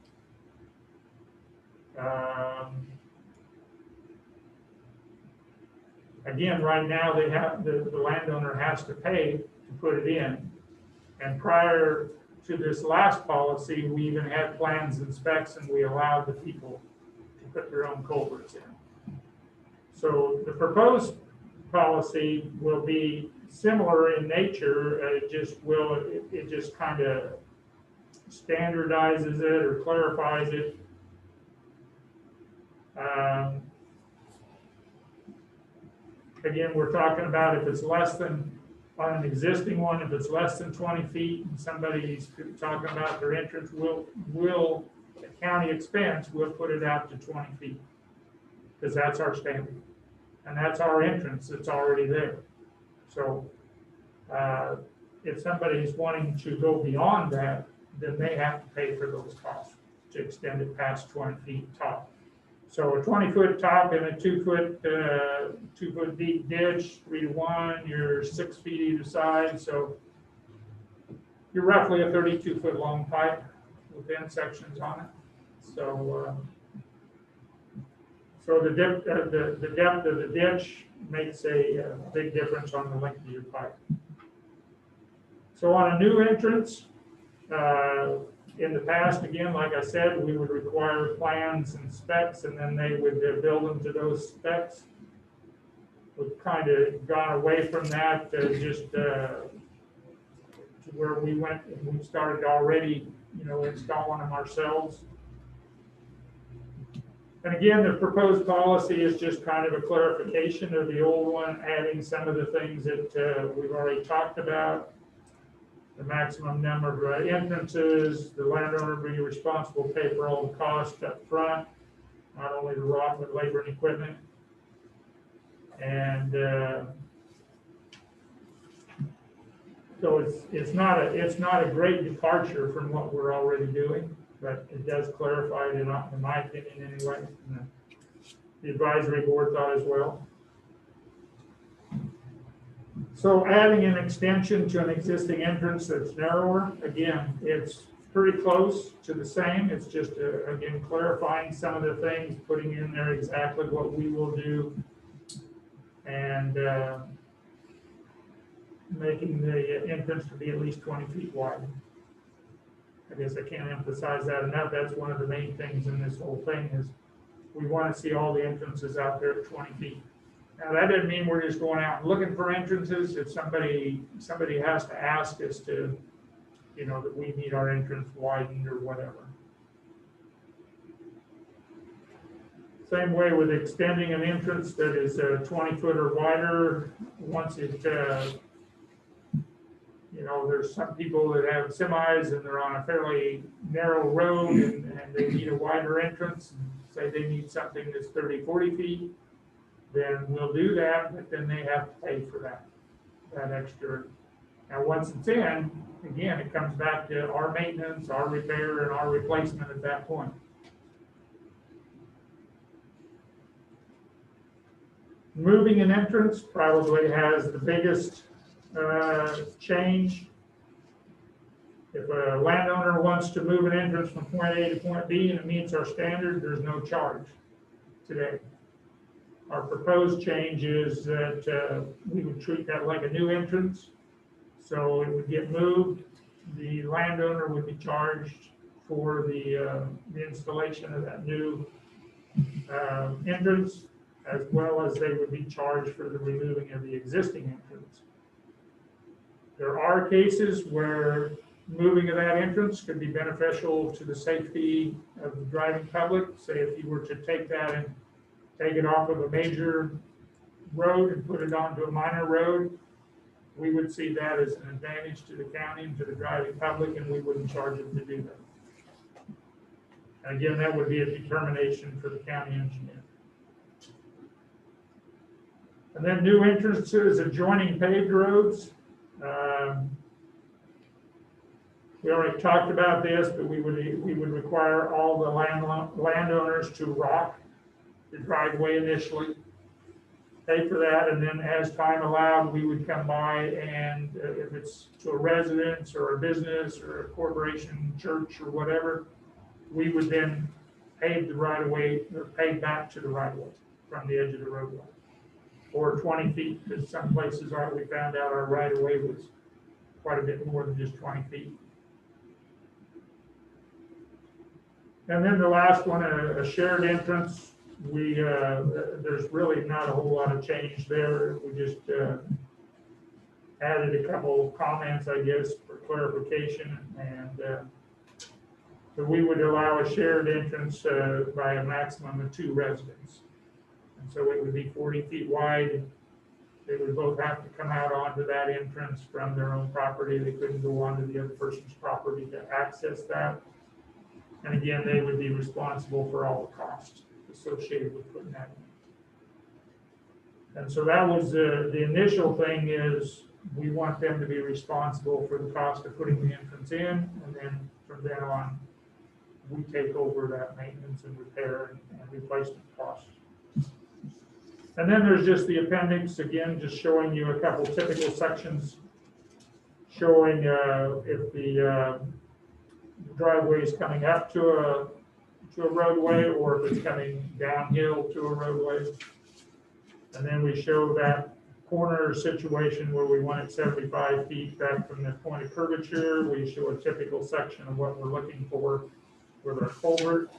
Again, right now they have the landowner has to pay to put it in, and prior to this last policy, we even had plans and specs, and we allowed the people to put their own culverts in. So the proposed policy will be similar in nature. It just kind of standardizes it or clarifies it. Again, we're talking about if it's less than, on an existing one, if it's less than 20 feet and somebody's talking about their entrance, we'll at county expense, we'll put it out to 20 feet. Because that's our standard. And that's our entrance that's already there. So if somebody's wanting to go beyond that, then they have to pay for those costs to extend it past 20 feet top. So a 20-foot top and a 2-foot deep ditch, 3 to 1, you're 6 feet either side. So you're roughly a 32-foot long pipe with end sections on it. So so the depth of the ditch makes a big difference on the length of your pipe. So on a new entrance, in the past, again, like I said, we would require plans and specs, and then they would build them to those specs. We've kind of gone away from that just to where we went and we started already, installing them ourselves. And again, the proposed policy is just kind of a clarification of the old one, adding some of the things that we've already talked about. The maximum number of entrances, the landowner being responsible to pay for all the costs up front, not only the rock, but labor and equipment. And so it's not a great departure from what we're already doing, but it does clarify it in my opinion anyway. And the advisory board thought as well. So adding an extension to an existing entrance that's narrower, again, it's pretty close to the same. It's just, again, clarifying some of the things, putting in there exactly what we will do, and making the entrance to be at least 20 feet wide. I guess I can't emphasize that enough. That's one of the main things in this whole thing is we want to see all the entrances out there at 20 feet. Now, that doesn't mean we're just going out and looking for entrances. If somebody has to ask us to, that we need our entrance widened or whatever. Same way with extending an entrance that is 20 foot or wider. Once it, there's some people that have semis and they're on a fairly narrow road and they need a wider entrance. Say they need something that's 30, 40 feet. Then we'll do that, but then they have to pay for that extra. Now, once it's in, again, it comes back to our maintenance, our repair, and our replacement at that point. Moving an entrance probably has the biggest change. If a landowner wants to move an entrance from point A to point B and it meets our standard, there's no charge today. Our proposed change is that we would treat that like a new entrance. So it would get moved. The landowner would be charged for the installation of that new entrance, as well as they would be charged for the removing of the existing entrance. There are cases where moving of that entrance could be beneficial to the safety of the driving public. Say if you were to take that and take it off of a major road and put it onto a minor road, we would see that as an advantage to the county and to the driving public, and we wouldn't charge them to do that. And again, that would be a determination for the county engineer. And then new entrances adjoining paved roads. We already talked about this, but we would require all the landowners to rock the driveway initially, pay for that, and then as time allowed, we would come by and if it's to a residence or a business or a corporation, church or whatever, we would then pave the right of way or pave back to the right of way from the edge of the roadway. Or 20 feet, because some places we found out our right of way was quite a bit more than just 20 feet. And then the last one, a shared entrance. There's really not a whole lot of change there. We just added a couple of comments, I guess, for clarification. And so we would allow a shared entrance by a maximum of 2 residents. And so it would be 40 feet wide. They would both have to come out onto that entrance from their own property. They couldn't go onto the other person's property to access that. And again, they would be responsible for all the costs associated with putting that in. And so that was the initial thing is we want them to be responsible for the cost of putting the entrance in, and then from then on, we take over that maintenance and repair and replacement costs. And then there's just the appendix, again, just showing you a couple typical sections, showing if the driveway is coming up to a roadway or if it's coming downhill to a roadway. And then we show that corner situation where we want it 75 feet back from the point of curvature. We show a typical section of what we're looking for with our culvert,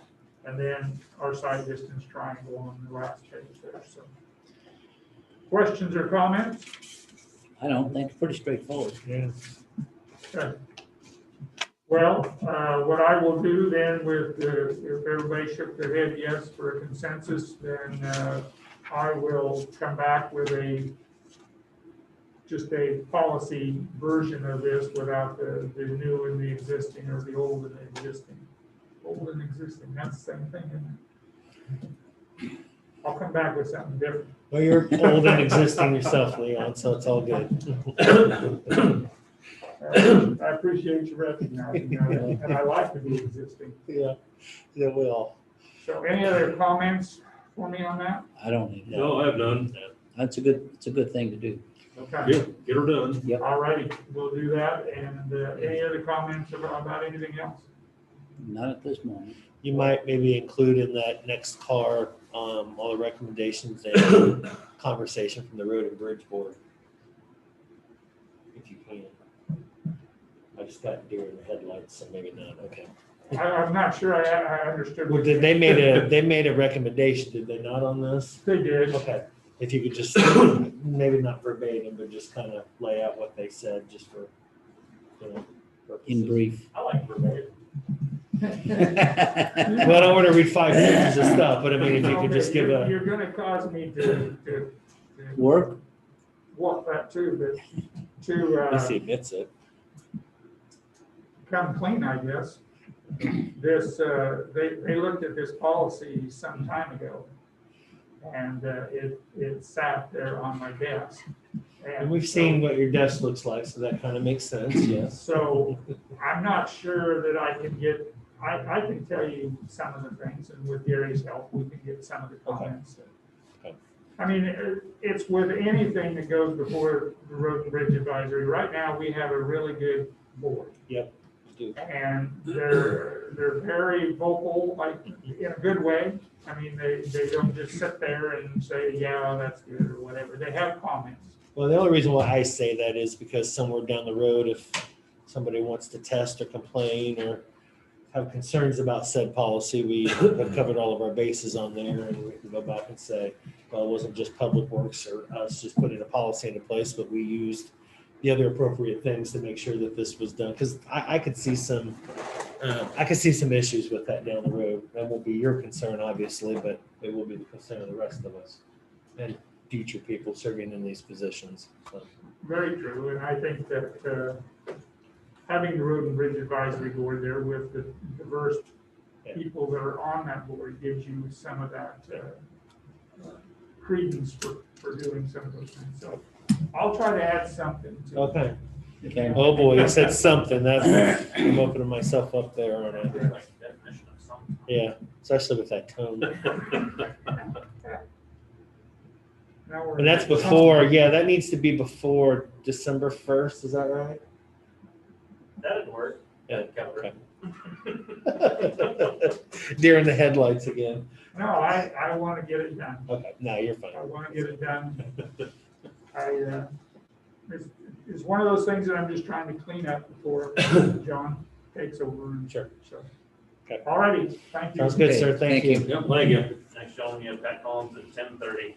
and then our side distance triangle on the last page there. So, questions or comments? I don't think it's pretty straightforward. Yeah. Okay. Well, what I will do then with, if everybody shook their head yes for a consensus, then I will come back with just a policy version of this without the new and the existing, or the old and the existing. Old and existing, that's the same thing, isn't it? I'll come back with something different. Well, you're old and existing yourself, Leon, so it's all good. I appreciate you recognizing that, and I like to be existing. Yeah, yeah, we all. So any other comments for me on that? I don't need that. No, I have none. It's a good thing to do. Okay. Yeah, get her done. Yep. All righty, we'll do that. And any other comments about anything else? Not at this moment. You might maybe include in that next car, all the recommendations and conversation from the Road and Bridge Board. If you can. I just got deer in the headlights, so maybe not, okay. I'm not sure I understood. Well, what they made a recommendation, did they not on this? They did. Okay, if you could just, maybe not verbatim, but just kind of lay out what they said, just for, purposes. In brief. I like verbatim. Well, I don't want to read 5 pages of stuff, but I mean, if you could just give a. You're gonna cause me to Work? walk that too, but At least he to admits it. come clean, I guess. This, they looked at this policy some time ago, and it sat there on my desk. And we've seen what your desk looks like, so that kind of makes sense, yes. So I'm not sure that I can get, I can tell you some of the things, and with Gary's help, we can get some of the comments. Okay. I mean, it's with anything that goes before the Road and Bridge Advisory. Right now, we have a really good board. Yep. We do. And they're very vocal, like in a good way. I mean, they don't just sit there and say, yeah, that's good, or whatever. They have comments. Well, the only reason why I say that is because somewhere down the road, if somebody wants to test or complain or have concerns about said policy, we have covered all of our bases on there, and we can go back and say, well, it wasn't just Public Works or us just putting a policy into place, but we used the other appropriate things to make sure that this was done. Because I could see some issues with that down the road. That won't be your concern, obviously, but it will be the concern of the rest of us and future people serving in these positions. So. Very true, and I think that having the Road and Bridge Advisory Board there with the diverse people that are on that board gives you some of that credence for doing some of those things. So I'll try to add something to Okay. Okay. Oh boy, you said something. That's I'm opening myself up there, aren't I? Like definition of something. Yeah, especially with that tone. Now we're- And that's before, yeah, that needs to be before December 1st, is that right? That'd work. Yeah, Cover okay. Deer in the headlights again. No, I want to get it done. Okay, no, you're fine. I want to get it done. It's one of those things that I'm just trying to clean up before John takes over. And Sure. So, Okay. all righty, thank you. Sounds good, Okay, sir. Thank thank you. Yep, thank you. Next, showing you Pat Collins at 10:30.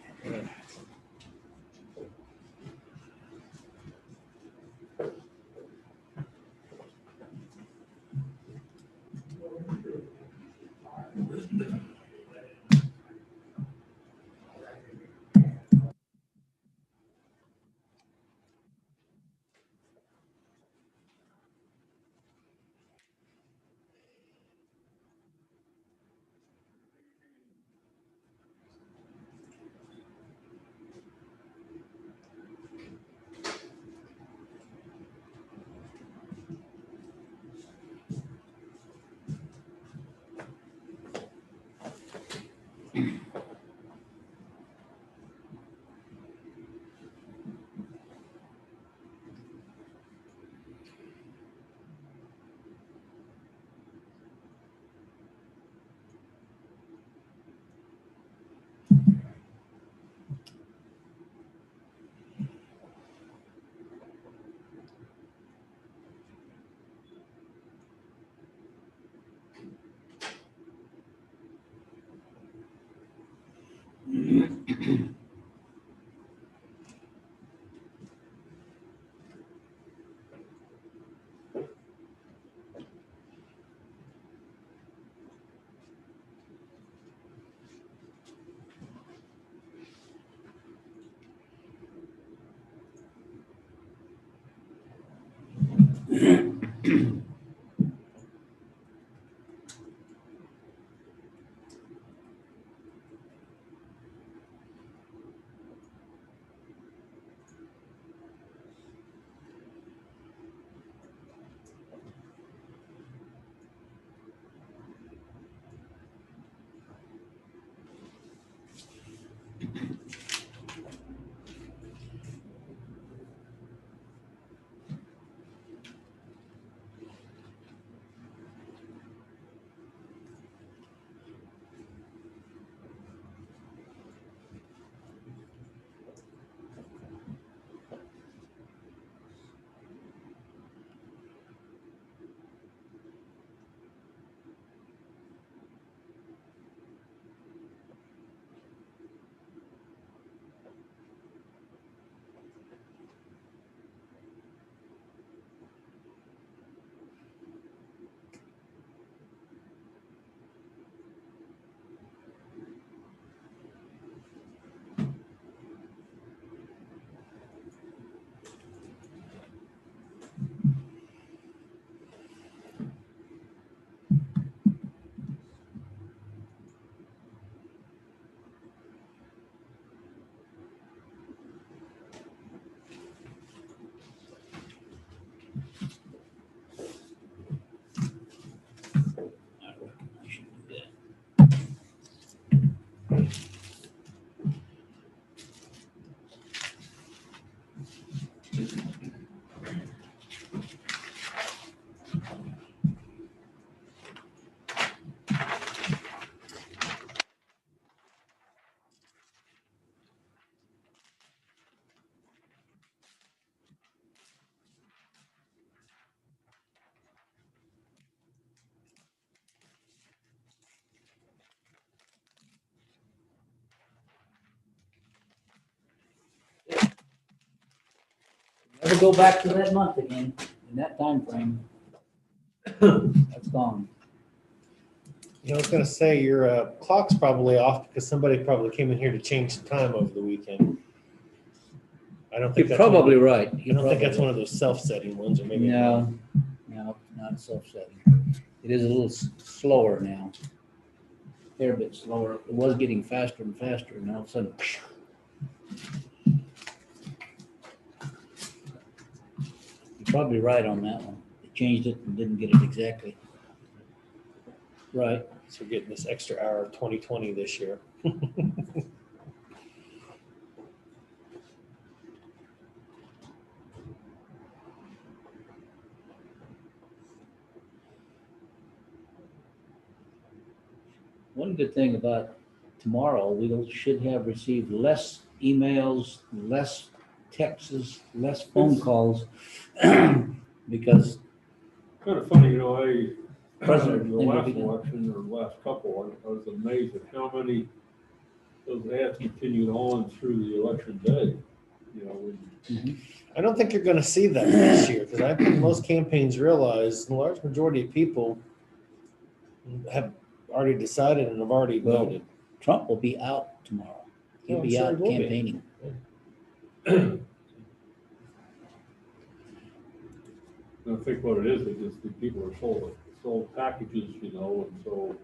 Never go back to that month again, in that time frame. That's gone. You know, I was gonna say, your clock's probably off because somebody probably came in here to change the time over the weekend. I don't think You're that's. probably right. I don't think that's one of those self-setting ones, or maybe. No, not self-setting. It is a little slower now. Fair bit slower. It was getting faster and faster, and all of a sudden. You're probably right on that one. They changed it and didn't get it exactly right. So we're getting this extra hour of 2020 this year. One good thing about tomorrow, we should have received less emails, less texts, less phone calls, because Kind of funny, you know, President- the last election or the last couple, I was amazed at how many those ads continued on through the election day. You know, when I don't think you're gonna see that this year, because I think most campaigns realize the large majority of people have already decided and have already Well, voted. Trump will be out tomorrow. He'll I'm be sure out he will be. campaigning. I think what it is just the people are sold packages, you know, and so.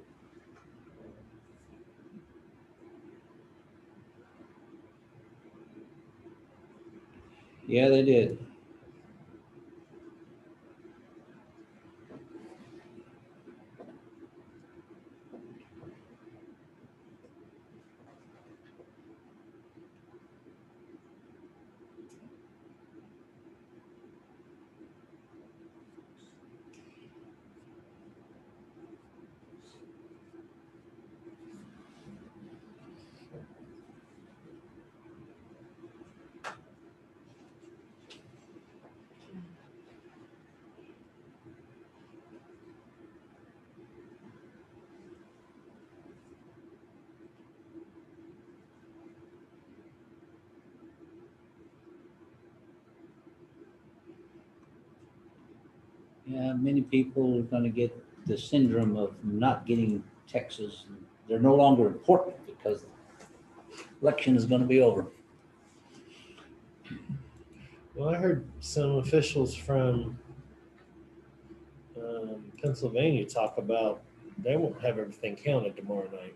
Yeah, they did. Yeah, many people are gonna get the syndrome of not getting Texas. They're no longer important because election is gonna be over. Well, I heard some officials from Pennsylvania talk about they won't have everything counted tomorrow night.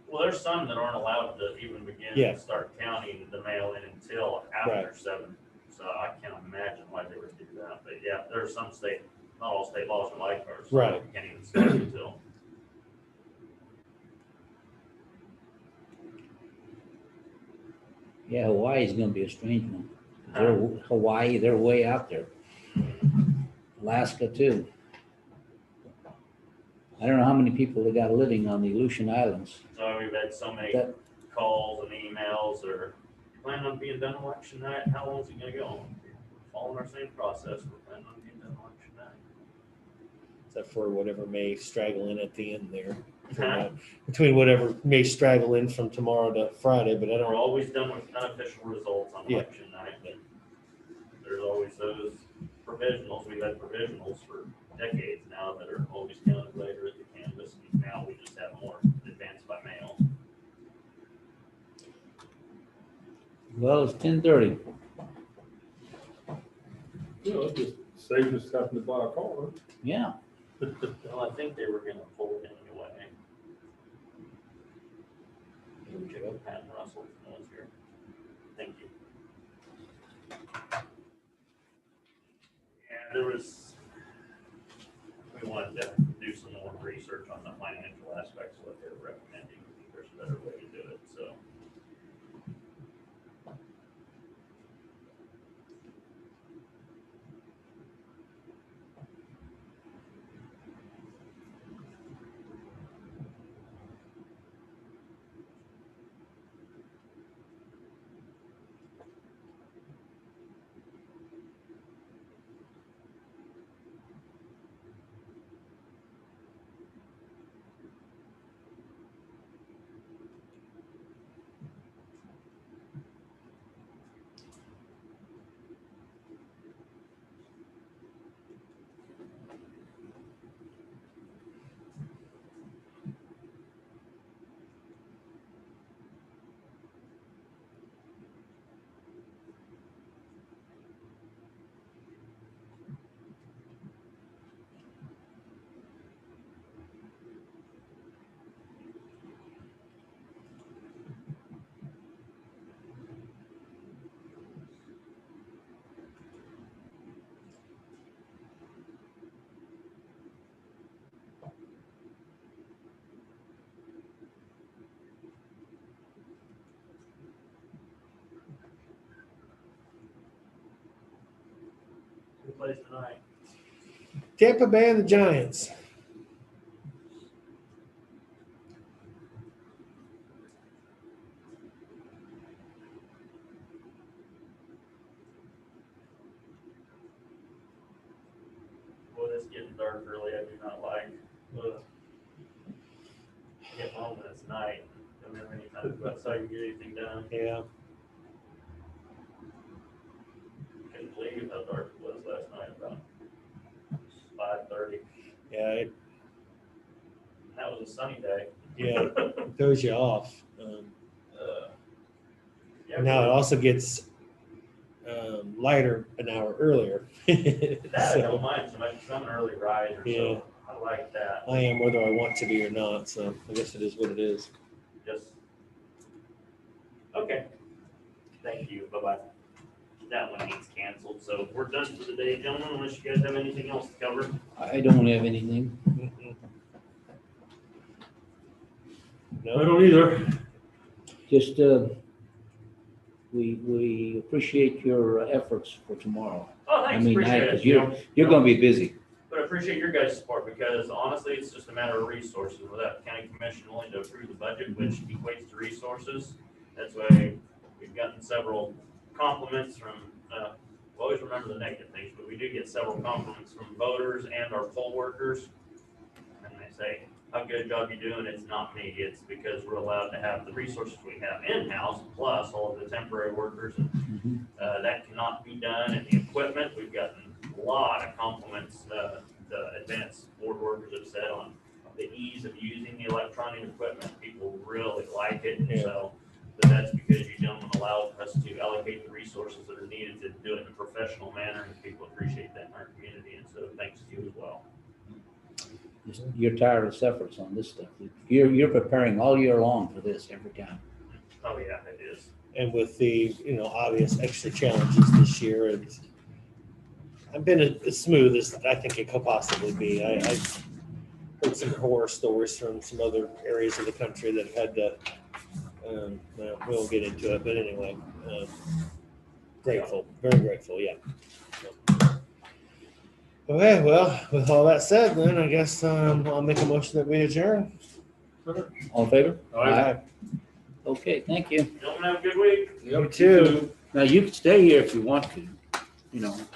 Well, there's some that aren't allowed to even begin Yeah. to start counting the mail-in until after 7. So I can't imagine why they would do that. But yeah, there are some state, not all state laws are like ours. So Right. you can't even start until. Yeah, Hawaii's gonna be a strange one. Hawaii, they're way out there. Alaska too. I don't know how many people they got living on the Aleutian Islands. So we've had so many That- calls and emails or planning on being done election night. How long is it gonna go? Following our same process. We're planning on being done election night. Except for whatever may straggle in at the end there. Huh? Between whatever may straggle in from tomorrow to Friday, but I We're don't. always done with unofficial results on Yeah. election night, but there's always those provisionals. We've had provisionals for decades now that are always counted later at the canvas. Now we just have more advanced by mail. Well, it's 10:30. It just saves us having to buy a car. Yeah. Well, I think they were gonna pull it anyway. Can we check out Pat and Russell? No one's here. Thank you. Yeah, there was, we wanted to do some more research on the financial aspects of what they're recommending. I think there's a better way to do it, so. Who plays tonight? Tampa Bay and the Giants. Well, it's getting dark early. I do not like. Get home and it's night. Don't have any time to go outside and get anything done. Yeah. Couldn't believe how dark it was last night, about 5:30. Yeah. That was a sunny day. Yeah. It throws you off. Yeah, Now it also gets lighter an hour earlier. that I So, don't mind so much. 'Cause I'm an early riser, Yeah. so I like that. I am whether I want to be or not. So I guess it is what it is. Just okay. Thank you. Bye bye. That one needs canceled. So we're done for the day, gentlemen. Unless you guys have anything else to cover. I don't have anything. Mm-mm. I No. don't either. Just, we appreciate your efforts for tomorrow. Oh, I thanks. mean, Appreciate because it. you're gonna be busy. But I appreciate your guys' support because honestly, it's just a matter of resources. Without county commission willing to approve the budget, which equates to resources, that's why we've gotten several compliments from, we always remember the negative things, but we do get several compliments from voters and our poll workers. And they say, how good a job you're doing. It's not me. It's because we're allowed to have the resources we have in-house, plus all of the temporary workers. And that cannot be done. And the equipment, we've gotten lot of compliments, the advanced board workers have said on the ease of using the electronic equipment. People really like it, and so, but that's because you gentlemen allowed us to allocate the resources that are needed to do it in a professional manner, and people appreciate that in our community, and so thanks to you as well. Your tireless efforts on this stuff. You're preparing all year long for this every time. Oh, yeah, it is. And with the, obvious extra challenges this year, I've been as smooth as I think it could possibly be. I've heard some horror stories from some other areas of the country that have had to, well, we won't get into it, but anyway, grateful, very grateful, yeah. Okay, well, with all that said, then I guess I'll make a motion that we adjourn. All in favor? Aye. Okay, thank you. Gentlemen, have a good week. You too. Now, you can stay here if you want to,